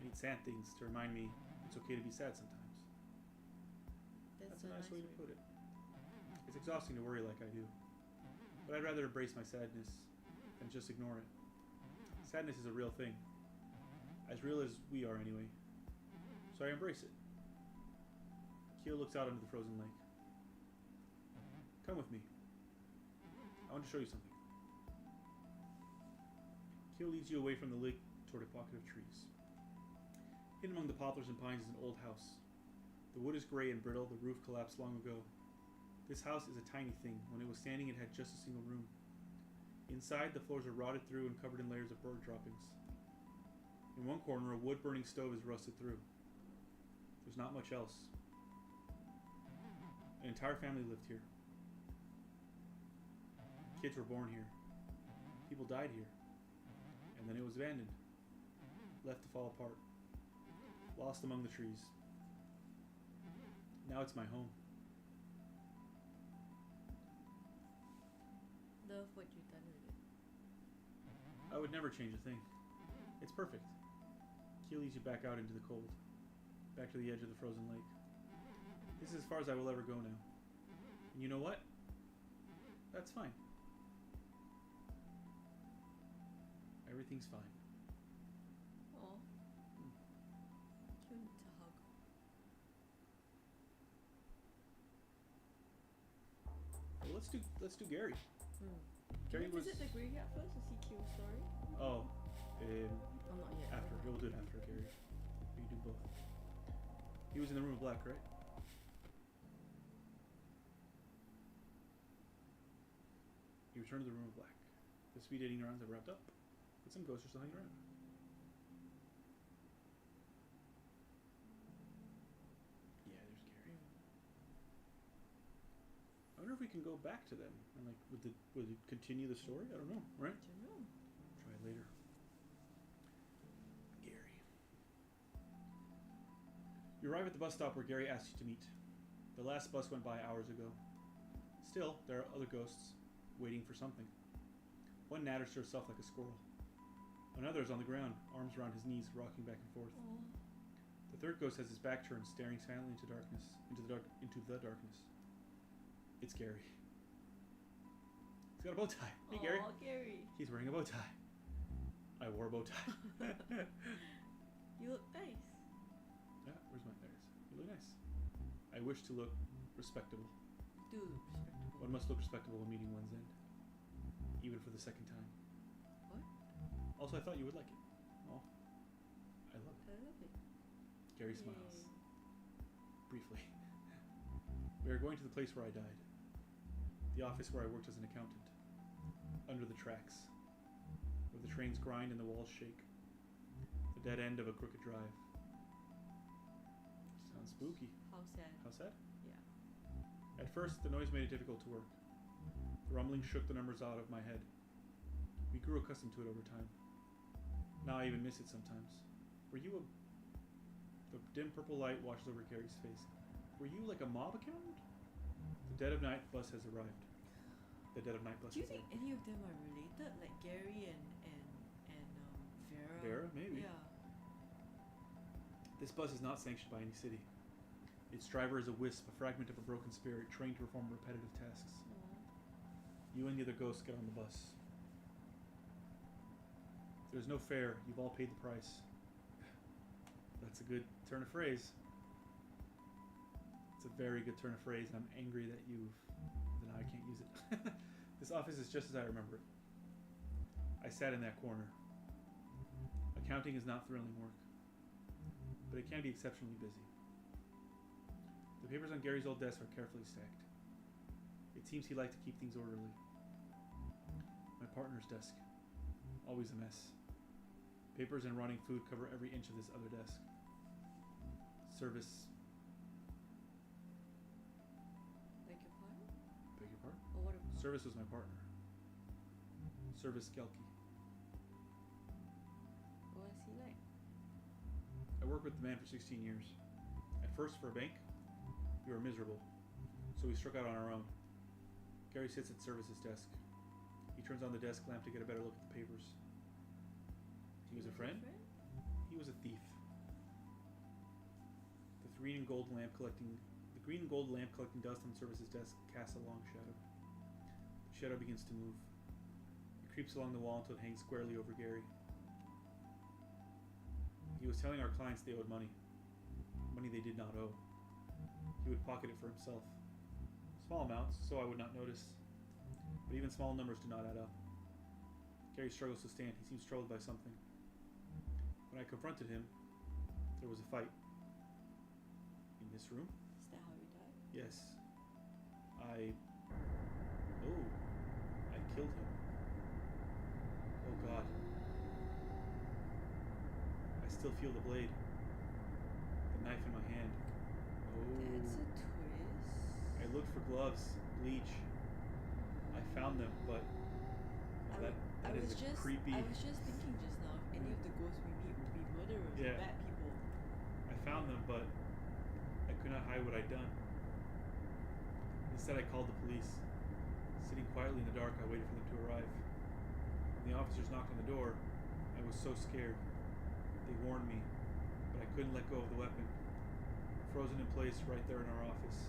I need sad things to remind me it's okay to be sad sometimes. That's a nice way to put it. It's exhausting to worry like I do. But I'd rather embrace my sadness than just ignore it. Sadness is a real thing. As real as we are anyway. So I embrace it. Keel looks out onto the frozen lake. Come with me. I want to show you something. Keel leads you away from the lake toward a pocket of trees. Hidden among the poplars and pines is an old house. The wood is gray and brittle, the roof collapsed long ago. This house is a tiny thing. When it was standing, it had just a single room. Inside, the floors are rotted through and covered in layers of bird droppings. In one corner, a wood-burning stove is rusted through. There's not much else. An entire family lived here. Kids were born here. People died here. And then it was abandoned. Left to fall apart. Lost among the trees. Now it's my home. Love what you've done with it. I would never change a thing. It's perfect. Keel leads you back out into the cold. Back to the edge of the frozen lake. This is as far as I will ever go now. And you know what? That's fine. Everything's fine. Aw. Cute to hug. Well, let's do Gary. Gary was. Visit the graveyard first to see Q's story. Oh, Oh, not yet. after. We'll do it after Gary. We can do both. He was in the room of black, right? You return to the room of black. The speed dating rounds have wrapped up, but some ghosts are still hanging around. Yeah, there's Gary. I wonder if we can go back to them and like would it continue the story? I don't know, right? I don't know. Try it later. Gary. You arrive at the bus stop where Gary asked you to meet. The last bus went by hours ago. Still, there are other ghosts waiting for something. One natters to herself like a squirrel. Another is on the ground, arms around his knees, rocking back and forth. Aw. The third ghost has his back turned, staring silently into the darkness. It's Gary. He's got a bow tie. Hey, Gary. Aw, Gary. He's wearing a bow tie. I wore a bow tie. You look nice. Yeah, where's my tires? You look nice. I wish to look respectable. Do look respectable. One must look respectable when meeting one's end. Even for the second time. What? Also, I thought you would like it. Oh. I love it. I love it. Gary smiles. Briefly. We are going to the place where I died. The office where I worked as an accountant. Under the tracks. Where the trains grind and the walls shake. The dead end of a crooked drive. Sounds spooky. How sad. How sad? Yeah. At first, the noise made it difficult to work. The rumbling shook the numbers out of my head. We grew accustomed to it over time. Now I even miss it sometimes. Were you a... The dim purple light washes over Gary's face. Were you like a mob accountant? The dead of night bus has arrived. The dead of night bus Do you has think arrived. any of them are related? Like Gary and Vera? Vera? Maybe. Yeah. This bus is not sanctioned by any city. Its driver is a wisp, a fragment of a broken spirit, trained to perform repetitive tasks. Aw. You and the other ghosts get on the bus. There's no fare. You've all paid the price. That's a good turn of phrase. It's a very good turn of phrase, and I'm angry that now I can't use it. This office is just as I remember it. I sat in that corner. Accounting is not thrilling work, but it can be exceptionally busy. The papers on Gary's old desk are carefully stacked. It seems he liked to keep things orderly. My partner's desk. Always a mess. Papers and rotting food cover every inch of this other desk. Service. Like your partner? Beg your pardon? Or what about? Service was my partner. Service Skelky. What was he like? I worked with the man for 16 years. At first, for a bank, we were miserable, so we struck out on our own. Gary sits at Service's desk. He turns on the desk lamp to get a better look at the papers. He was a friend? He was a thief. The green and gold lamp collecting dust on Service's desk casts a long shadow. The shadow begins to move. It creeps along the wall until it hangs squarely over Gary. He was telling our clients they owed money. Money they did not owe. He would pocket it for himself. Small amounts, so I would not notice. But even small numbers do not add up. Gary struggles to stand. He seems troubled by something. When I confronted him, there was a fight. In this room? Is that how he died? Yes. I killed him. Oh God. I still feel the blade. The knife in my hand. Oh. That's a twist. I looked for gloves, bleach. I found them, but that is creepy. I was just thinking just now, if any of the ghosts we meet will be murderers or bad people. I found them, but I could not hide what I'd done. Instead, I called the police. Sitting quietly in the dark, I waited for them to arrive. When the officers knocked on the door, I was so scared. They warned me, but I couldn't let go of the weapon. Frozen in place right there in our office.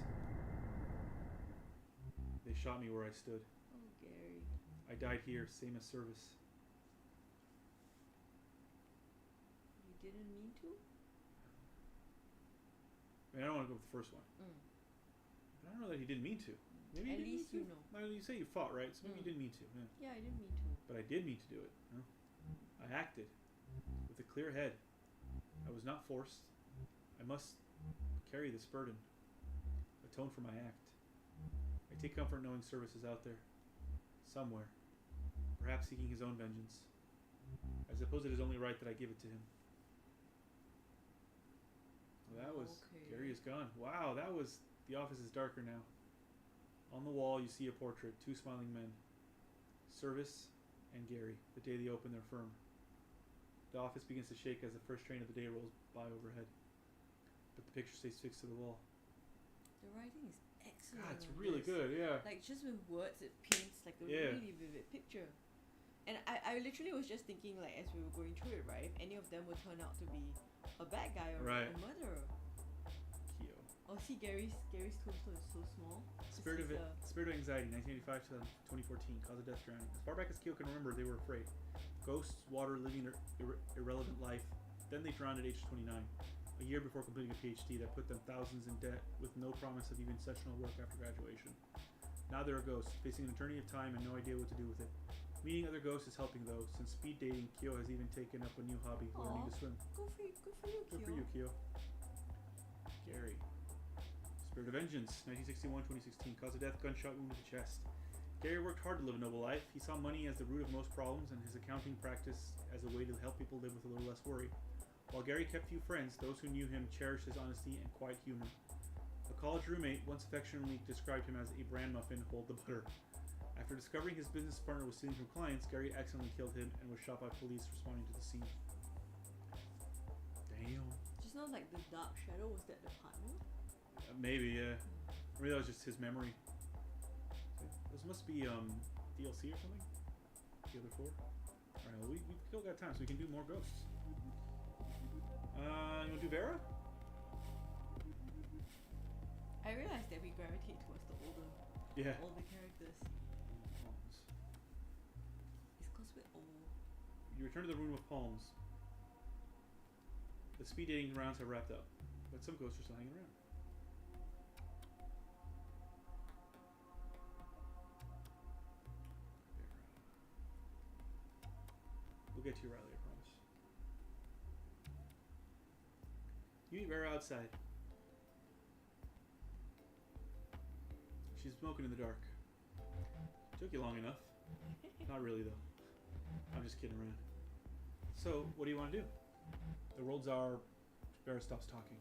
They shot me where I stood. Oh, Gary. I died here, same as Service. You didn't mean to? I mean, I don't want to go with the first one. But I don't know that he didn't mean to. Maybe At he didn't least mean you to. know. No, you say you fought, right? So maybe you didn't mean to. Yeah. Yeah, I didn't mean to. But I did mean to do it. No? I acted with a clear head. I was not forced. I must carry this burden, atone for my act. I take comfort knowing Service is out there, somewhere, perhaps seeking his own vengeance. I suppose it is only right that I give it to him. Well, that was Gary is gone. Wow, that was. The office is darker now. On the wall, you see a portrait, two smiling men, Service and Gary, the day they opened their firm. The office begins to shake as the first train of the day rolls by overhead, but the picture stays fixed to the wall. The writing is excellent. God, it's really good, yeah. Like, just with words, it paints like a really vivid picture. And I literally was just thinking, like, as we were going through it, right, if any of them would turn out to be a bad guy or a murderer. Oh, see, Gary's tombstone is so small. Spirit of Anxiety, 1985 to 2014, cause of death drowning. As far back as Keo can remember, they were afraid. Ghosts, water, living their irrelevant life. Then they drowned at age 29, a year before completing a PhD that put them thousands in debt with no promise of even sessional work after graduation. Now they're a ghost, facing an eternity of time and no idea what to do with it. Meeting other ghosts is helping though. Since speed dating, Keo has even taken up a new hobby, learning to swim. Good for you, Keo. Good for you, Keo. Gary. Spirit of Vengeance, 1961-2016, cause of death, gunshot wound to the chest. Gary worked hard to live a noble life. He saw money as the root of most problems and his accounting practice as a way to help people live with a little less worry. While Gary kept few friends, those who knew him cherished his honesty and quiet humor. A college roommate once affectionately described him as a bran muffin, hold the butter. After discovering his business partner was stealing from clients, Gary accidentally killed him and was shot by police responding to the scene. Damn. Just now, like, the dark shadow, was that the partner? Maybe, yeah. Maybe that was just his memory. This must be DLC or something? The other four? Alright, well, we still got time, so we can do more ghosts. You want to do Vera? I realized that we gravitate towards the older characters. Palms. It's because we're old. You return to the room with palms. The speed dating rounds have wrapped up, but some ghosts are still hanging around. We'll get to you, Riley, I promise. You meet Vera outside. She's smoking in the dark. Took you long enough. Not really, though. I'm just kidding around. So, what do you want to do? The rolls are... Vera stops talking.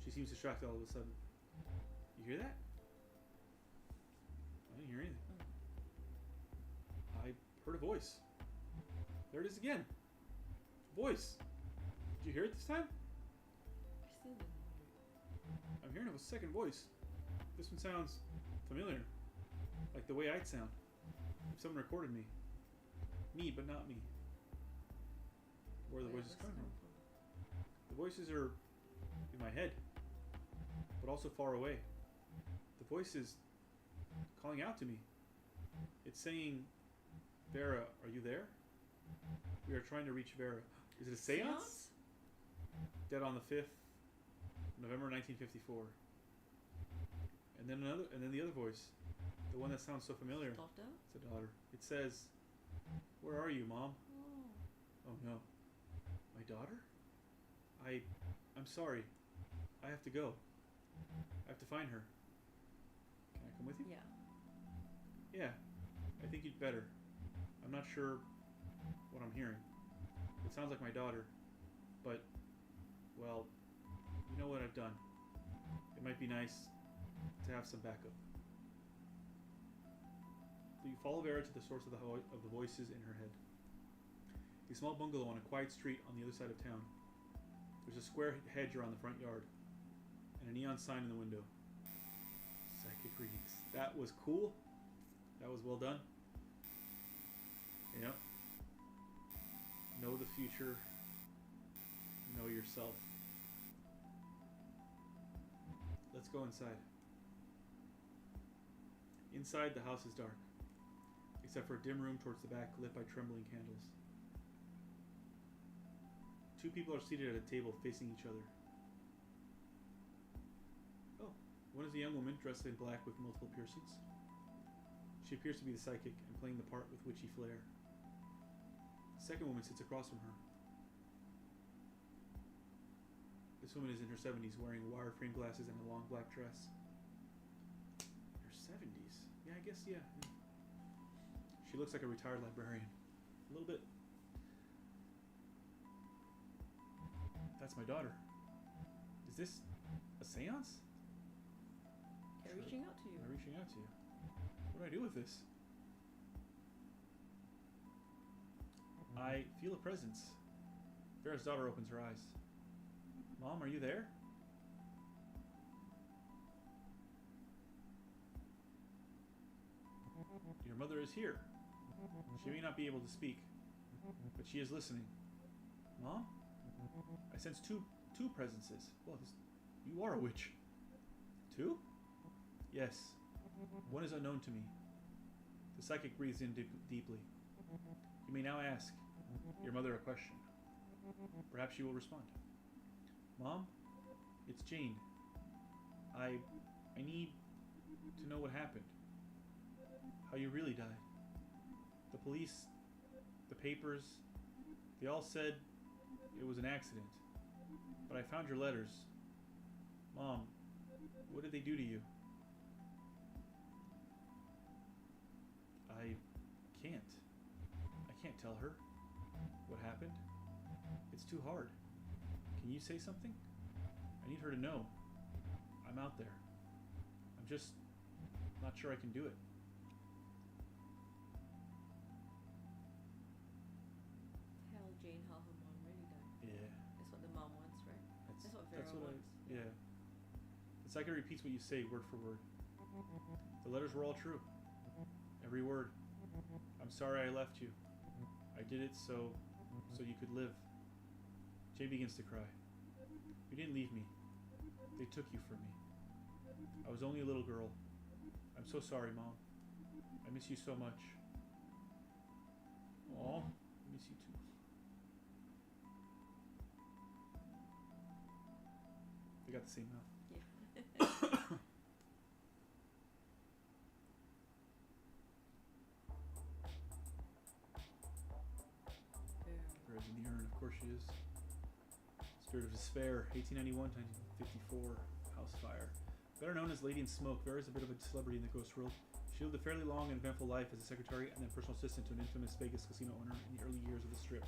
She seems distracted all of a sudden. You hear that? I didn't hear anything. I Heard a voice. There it is again. Voice. Did you hear it this time? I still didn't hear it. I'm hearing a second voice. This one sounds familiar. Like the way I'd sound if someone recorded me. Me, but not me. Where are the voices coming from? The voices are in my head, but also far away. The voice is calling out to me. It's saying, Vera, are you there? We are trying to reach Vera. Is it a seance? Dead on the 5th, November 1954. And then the other voice, the one that sounds so familiar. Daughter? It's a daughter. It says, where are you, Mom? Oh no. My daughter? I'm sorry. I have to go. I have to find her. Can I come with you? Yeah. Yeah. I think you'd better. I'm not sure what I'm hearing. It sounds like my daughter, but, well, you know what I've done. It might be nice to have some backup. So you follow Vera to the source of the voices in her head. A small bungalow on a quiet street on the other side of town. There's a square hedge around the front yard, and a neon sign in the window. Psychic readings. That was cool. That was well done. Yep. Know the future. Know yourself. Let's go inside. Inside, the house is dark, except for a dim room towards the back lit by trembling candles. Two people are seated at a table facing each other. Oh, one is a young woman dressed in black with multiple piercings. She appears to be the psychic and playing the part with witchy flair. The second woman sits across from her. This woman is in her 70s, wearing wire frame glasses and a long black dress. Her 70s? Yeah, I guess, yeah. She looks like a retired librarian. A little bit. That's my daughter. Is this a seance? They're reaching out to you. They're reaching out to you. What do I do with this? I feel a presence. Vera's daughter opens her eyes. Mom, are you there? Your mother is here. She may not be able to speak, but she is listening. Mom? I sense two presences. Well, you are a witch. Two? Yes. One is unknown to me. The psychic breathes in deeply. You may now ask your mother a question. Perhaps she will respond. Mom, it's Jane. I need to know what happened. How you really died. The police, the papers, they all said it was an accident. But I found your letters. Mom, what did they do to you? I can't tell her what happened. It's too hard. Can you say something? I need her to know. I'm out there. I'm just not sure I can do it. Tell Jane how her mom really died. Yeah. That's what the mom wants, right? That's what Vera wants. Yeah. The psychic repeats what you say word for word. The letters were all true. Every word. I'm sorry I left you. I did it so you could live. Jay begins to cry. You didn't leave me. They took you from me. I was only a little girl. I'm so sorry, Mom. I miss you so much. Aw, I miss you too. They got the same mouth. Yeah. Vera's in the urn, of course she is. Spirit of Despair, 1891 to 1954, house fire. Better known as Lady in Smoke, Vera is a bit of a celebrity in the ghost world. She lived a fairly long and eventful life as a secretary and then personal assistant to an infamous Vegas casino owner in the early years of the Strip.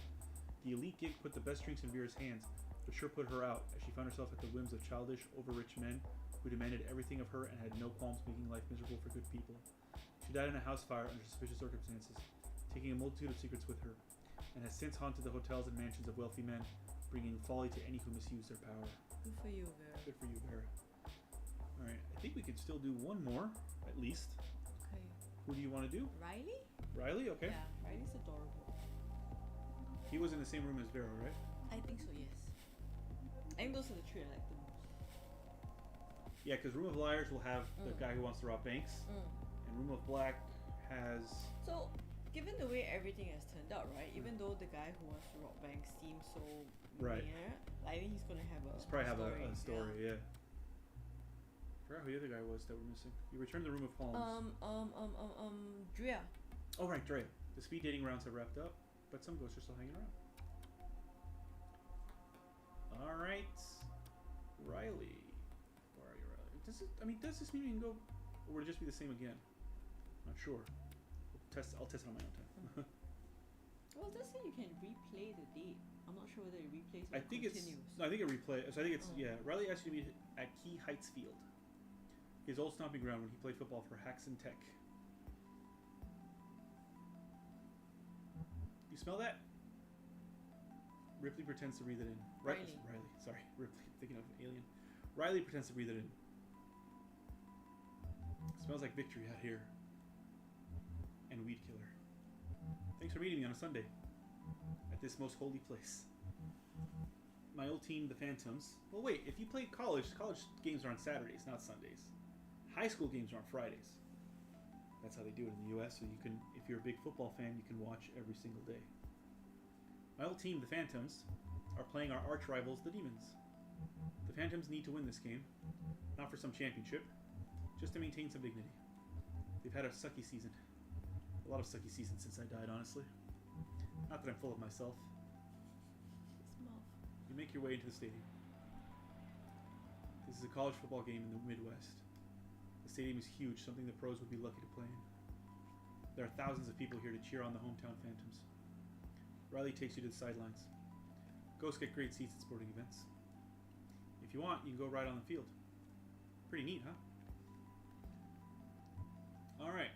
The elite gig put the best drinks in Vera's hands, but sure put her out, as she found herself at the whims of childish, over-rich men who demanded everything of her and had no qualms making life miserable for good people. She died in a house fire under suspicious circumstances. taking a multitude of secrets with her, and has since haunted the hotels and mansions of wealthy men, bringing folly to any who misuse their power. Good for you, Vera. Good for you, Vera. Alright, I think we could still do one more, at least. Okay. Who do you want to do? Riley? Riley? Okay. Yeah, Riley's adorable. He was in the same room as Vera, right? I think so, yes. I think those are the three I like the most. Yeah, because Room of Liars will have the guy who wants to rob banks, and Room of Black has... So, given the way everything has turned out, right? Even though the guy who wants to rob banks seems so right, I think he's gonna have a. He's probably have story. a story, yeah. I forgot who the other guy was that we're missing. You returned the Room of Palms. Drea. Oh right, Drea. The speed dating rounds have wrapped up, but some ghosts are still hanging around. All right, Riley. Where are you, Riley? Does this mean we can go, or would it just be the same again? Not sure. I'll test it on my own time. Well, it does say you can replay the date. I'm not sure whether it replays or I think continues. I think it replays. So I think it's yeah. Riley asked you to meet at Key Heights Field, his old stomping ground when he played football for Haxon Tech. You smell that? Ripley pretends to breathe it in. Riley. Sorry, Ripley. Thinking of Alien. Riley pretends to breathe it in. Smells like victory out here. And weed killer. Thanks for meeting me on a Sunday at this most holy place. My old team, the Phantoms. Well, wait. If you played college games are on Saturdays, not Sundays. High school games are on Fridays. That's how they do it in the U.S. So you can, if you're a big football fan, you can watch every single day. My old team, the Phantoms, are playing our arch rivals, the Demons. The Phantoms need to win this game, not for some championship, just to maintain some dignity. They've had a sucky season. A lot of sucky seasons since I died, honestly. Not that I'm full of myself. You make your way into the stadium. This is a college football game in the Midwest. The stadium is huge, something the pros would be lucky to play in. There are thousands of people here to cheer on the hometown Phantoms. Riley takes you to the sidelines. Ghosts get great seats at sporting events. If you want, you can go ride on the field. Pretty neat, huh? Alright.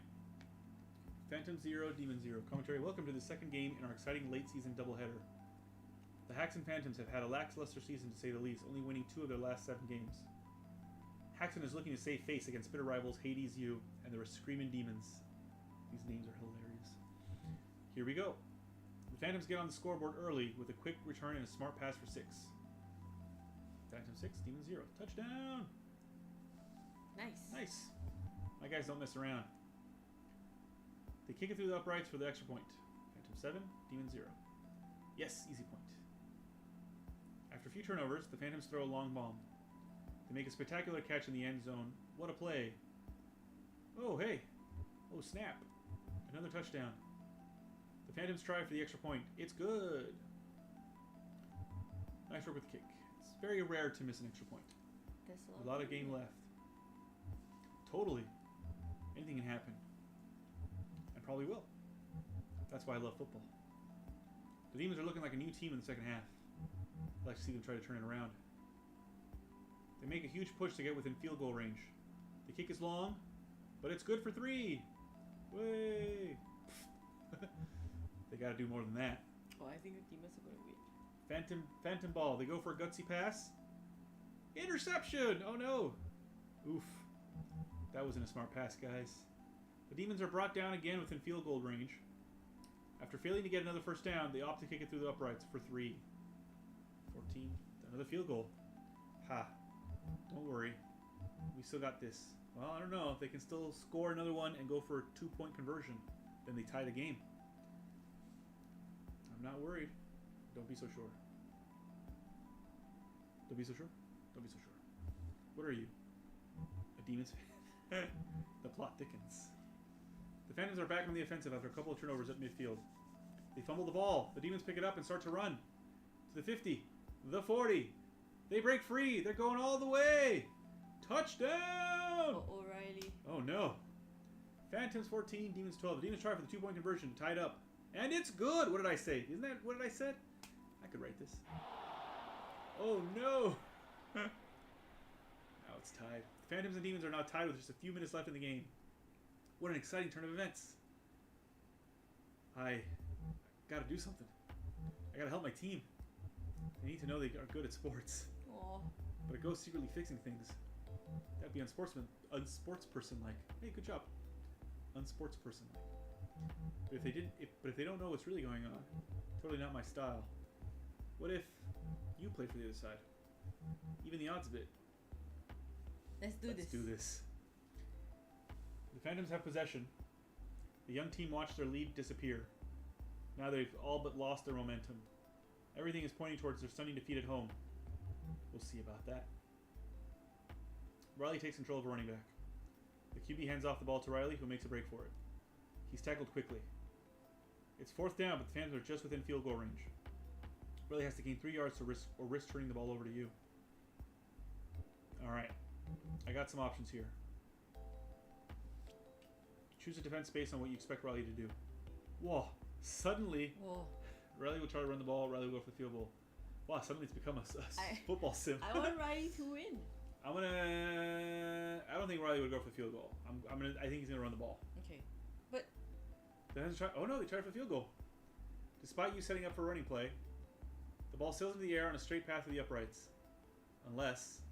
Phantom 0, Demon 0. Commentary, welcome to the second game in our exciting late season doubleheader. The Haxon Phantoms have had a lackluster season to say the least, only winning 2 of their last 7 games. Haxon is looking to save face against bitter rivals Hades U and the Screaming Demons. These names are hilarious. Here we go. The Phantoms get on the scoreboard early with a quick return and a smart pass for 6. Phantom 6, Demon 0. Touchdown! Nice. My guys don't mess around. They kick it through the uprights for the extra point. Phantom 7, Demon 0. Yes, easy point. After a few turnovers, the Phantoms throw a long bomb. They make a spectacular catch in the end zone. What a play. Oh, hey. Oh, snap. Another touchdown. The Phantoms try for the extra point. It's good. Nice work with the kick. It's very rare to miss an extra point. There's a lot of game left. Totally. Anything can happen. And probably will. That's why I love football. The Demons are looking like a new team in the second half. I'd like to see them try to turn it around. They make a huge push to get within field goal range. The kick is long, but it's good for 3. Way! They got to do more than that. Oh, I think the Demons are going to win. Phantom ball. They go for a gutsy pass. Interception! Oh no! Oof. That wasn't a smart pass, guys. The Demons are brought down again within field goal range. After failing to get another first down, they opt to kick it through the uprights for 3. 14. Another field goal. Ha. Don't worry. We still got this. Well, I don't know. If they can still score another one and go for a 2-point conversion, then they tie the game. I'm not worried. Don't be so sure. Don't be so sure? Don't be so sure. What are you? A Demons fan? The plot thickens. The Phantoms are back on the offensive after a couple of turnovers at midfield. They fumble the ball. The Demons pick it up and start to run. To the 50. The 40. They break free. They're going all the way. Touchdown! Oh, O'Reilly. Oh, no. Phantoms 14, Demons 12. The Demons try for the 2-point conversion. Tied up. And it's good! What did I say? Isn't that what did I said? I could write this. Oh, no! Now it's tied. The Phantoms and Demons are now tied with just a few minutes left in the game. What an exciting turn of events. I gotta do something. I gotta help my team. They need to know they are good at sports. Aw. But a ghost secretly fixing things. That'd be unsportsperson-like. Hey, good job. Unsportsperson-like. But if they don't know what's really going on, totally not my style. What if you play for the other side? Even the odds of it. Let's do this. The Phantoms have possession. The young team watch their lead disappear. Now they've all but lost their momentum. Everything is pointing towards their stunning defeat at home. We'll see about that. Riley takes control of a running back. The QB hands off the ball to Riley, who makes a break for it. He's tackled quickly. It's 4th down, but the Phantoms are just within field goal range. Riley has to gain 3 yards to risk turning the ball over to you. Alright. I got some options here. Choose a defense based on what you expect Riley to do. Whoa. Suddenly, Riley will try to run the ball, Riley will go for the field goal. Wow, suddenly it's become a football sim. I want Riley to win. I don't think Riley would go for the field goal. I think he's gonna run the ball. Okay. But They tried for the field goal. Despite you setting up for a running play, the ball sails into the air on a straight path to the uprights. Unless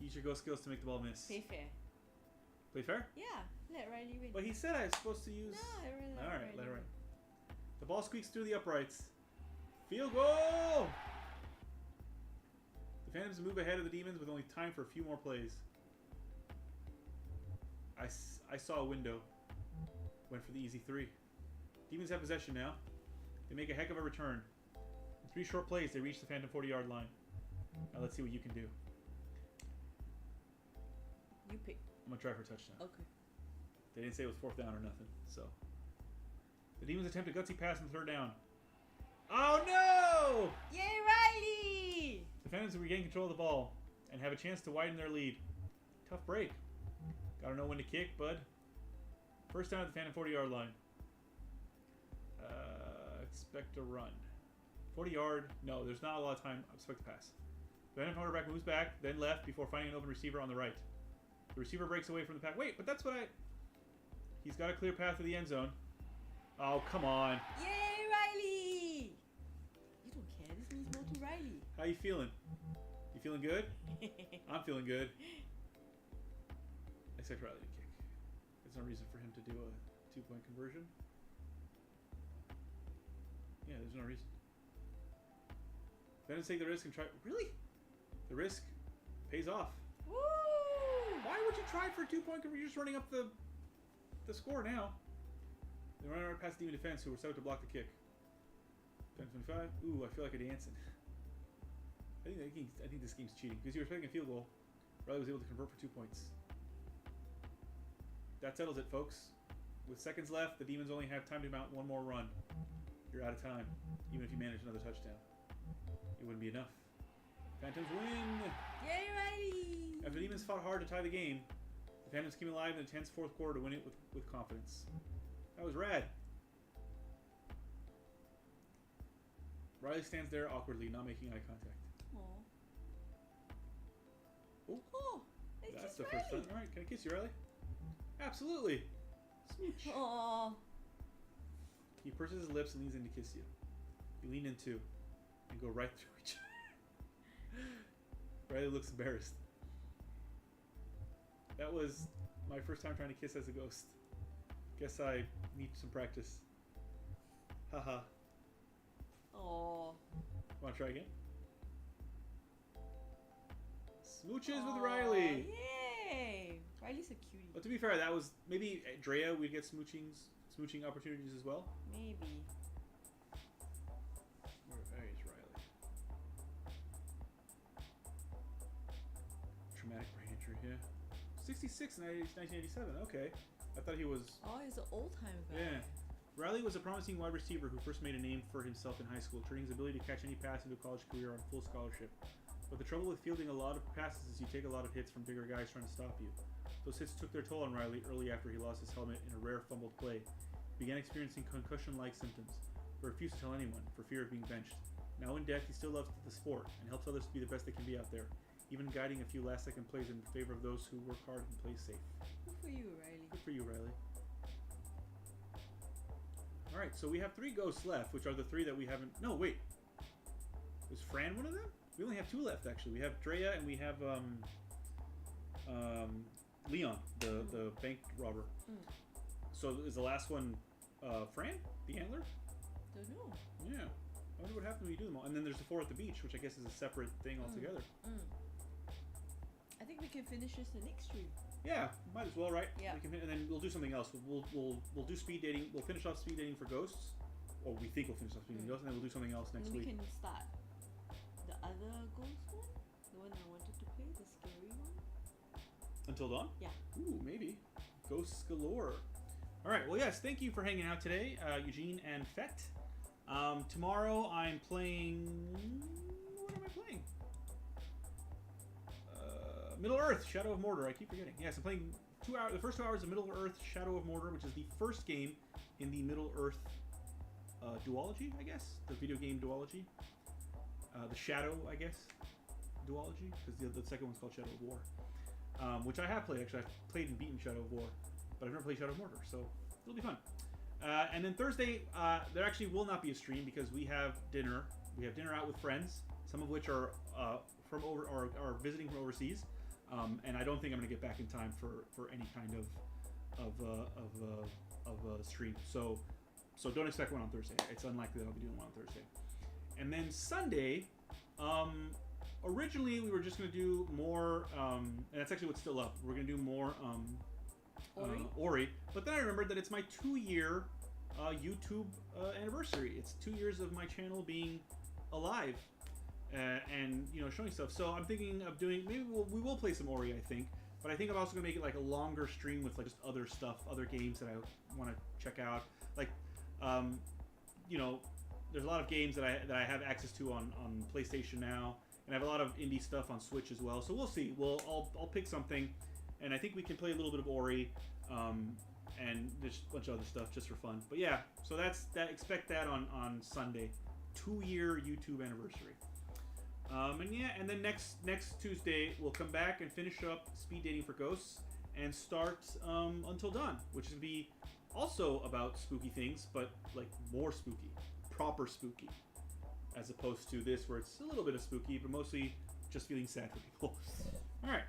use your ghost skills to make the ball miss. play fair. Play fair? Yeah, let Riley win. But he said I was supposed to use. No, Alright, let her win. The ball squeaks through the uprights. Field goal! The Phantoms move ahead of the Demons with only time for a few more plays. I saw a window. Went for the easy 3. Demons have possession now. They make a heck of a return. In 3 short plays, they reach the Phantom 40-yard line. Now let's see what you can do. You pick. I'm going to try for a touchdown. Okay. They didn't say it was 4th down or nothing, so. The Demons attempt a gutsy pass on 3rd down. Oh no! Yay, Riley! The Phantoms regain control of the ball and have a chance to widen their lead. Tough break. Gotta know when to kick, bud. 1st down at the Phantom 40-yard line. Expect a run. 40-yard. No, there's not a lot of time. Expect a pass. The Phantom quarterback moves back, then left before finding an open receiver on the right. The receiver breaks away from the pack. Wait, but that's what He's got a clear path to the end zone. Oh, come on. Yay, Riley! You don't care. This means more to Riley. How you feeling? You feeling good? I'm feeling good. Except Riley to kick. There's no reason for him to do a 2-point conversion. Yeah, there's no reason. Then take the risk and try. Really? The risk pays off. Woo! Why would you try for a 2-point conversion? You're just running up the score now. They run right past the Demon defense, who were set up to block the kick. 10-25. Ooh, I feel like a dancing. I think this game's cheating because you were expecting a field goal. Riley was able to convert for 2 points. That settles it, folks. With seconds left, the Demons only have time to mount one more run. You're out of time, even if you manage another touchdown. It wouldn't be enough. Phantoms win! Yay, Riley! After the Demons fought hard to tie the game, the Phantoms came alive in the tense 4th quarter to win it with confidence. That was rad. Riley stands there awkwardly, not making eye contact. Aww. Oh, Oh, that's the first time. Alright, can I kiss you, Riley? Absolutely! Smooch. Aww. He purses his lips and leans in to kiss you. You lean in too, and go right through each other. Riley looks embarrassed. That was my first time trying to kiss as a ghost. Guess I need some practice. Haha. Aww. Want to try again? Smooches with Riley! Yay! Riley's a cutie. But to be fair, that was maybe Drea would get smooching opportunities as well. Maybe. Where is Riley? Traumatic brain injury, yeah. 66 in 1987, okay. I thought he was... Oh, he's an old-time guy. Yeah. Riley was a promising wide receiver who first made a name for himself in high school, turning his ability to catch any pass into a college career on full scholarship. But the trouble with fielding a lot of passes is you take a lot of hits from bigger guys trying to stop you. Those hits took their toll on Riley early after he lost his helmet in a rare fumbled play. He began experiencing concussion-like symptoms, but refused to tell anyone for fear of being benched. Now in death, he still loves the sport and helps others to be the best they can be out there, even guiding a few last-second plays in favor of those who work hard and play safe. Good for you, Riley. Good for you, Riley. right, so we have 3 ghosts left, which are the 3 that we haven't... No, wait. Was Fran one of them? We only have 2 left, actually. We have Drea and we have Leon, the bank robber. So is the last one Fran? The Antler? Don't know. Yeah. I wonder what happens when you do them all. And then there's the 4 at the beach, which I guess is a separate thing altogether. I think we can finish this the next stream. Yeah, might as well, right? Yeah. We can, and then we'll do something else. We'll do speed dating. We'll finish off speed dating for ghosts, or we think we'll finish off speed dating ghosts, and then we'll do something else next week. We can start the other ghost one, the one I wanted to play, the scary one. Until Dawn? Yeah. Ooh, maybe. Ghosts galore. All right. Well, yes. Thank you for hanging out today, Eugene and Fett. Tomorrow I'm playing. What am I playing? Middle Earth, Shadow of Mordor. I keep forgetting. Yes, I'm playing the first 2 hours of Middle Earth, Shadow of Mordor, which is the first game in the Middle Earth duology, I guess. The video game duology. The Shadow, I guess, duology, because the second one's called Shadow of War, which I have played. Actually, I've played and beaten Shadow of War, but I've never played Shadow of Mordor, so it'll be fun. And then Thursday, there actually will not be a stream because we have dinner. We have dinner out with friends, some of which are are visiting from overseas. And I don't think I'm going to get back in time for any kind of stream. So don't expect one on Thursday. It's unlikely that I'll be doing one on Thursday. And then Sunday, originally we were just going to do more, and that's actually what's still up. We're going to do more Ori. But then I remembered that it's my 2-year YouTube anniversary. It's 2 years of my channel being alive. And showing stuff. So I'm thinking of doing, maybe we will play some Ori, I think, but I think I'm also gonna make it like a longer stream with like just other stuff, other games that I want to check out. Like, there's a lot of games that I have access to on PlayStation now, and I have a lot of indie stuff on Switch as well. So we'll see. I'll pick something, and I think we can play a little bit of Ori, and there's a bunch of other stuff just for fun. But yeah, so that's that. Expect that on Sunday, 2-year YouTube anniversary. And then next Tuesday we'll come back and finish up speed dating for ghosts and start Until Dawn, which is gonna be also about spooky things, but like more spooky, proper spooky, as opposed to this where it's a little bit of spooky, but mostly just feeling sad for people. All right,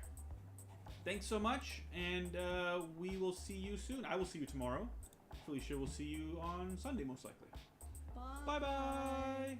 thanks so much, and we will see you soon. I will see you tomorrow. Felicia will see you on Sunday most likely. Bye. Bye.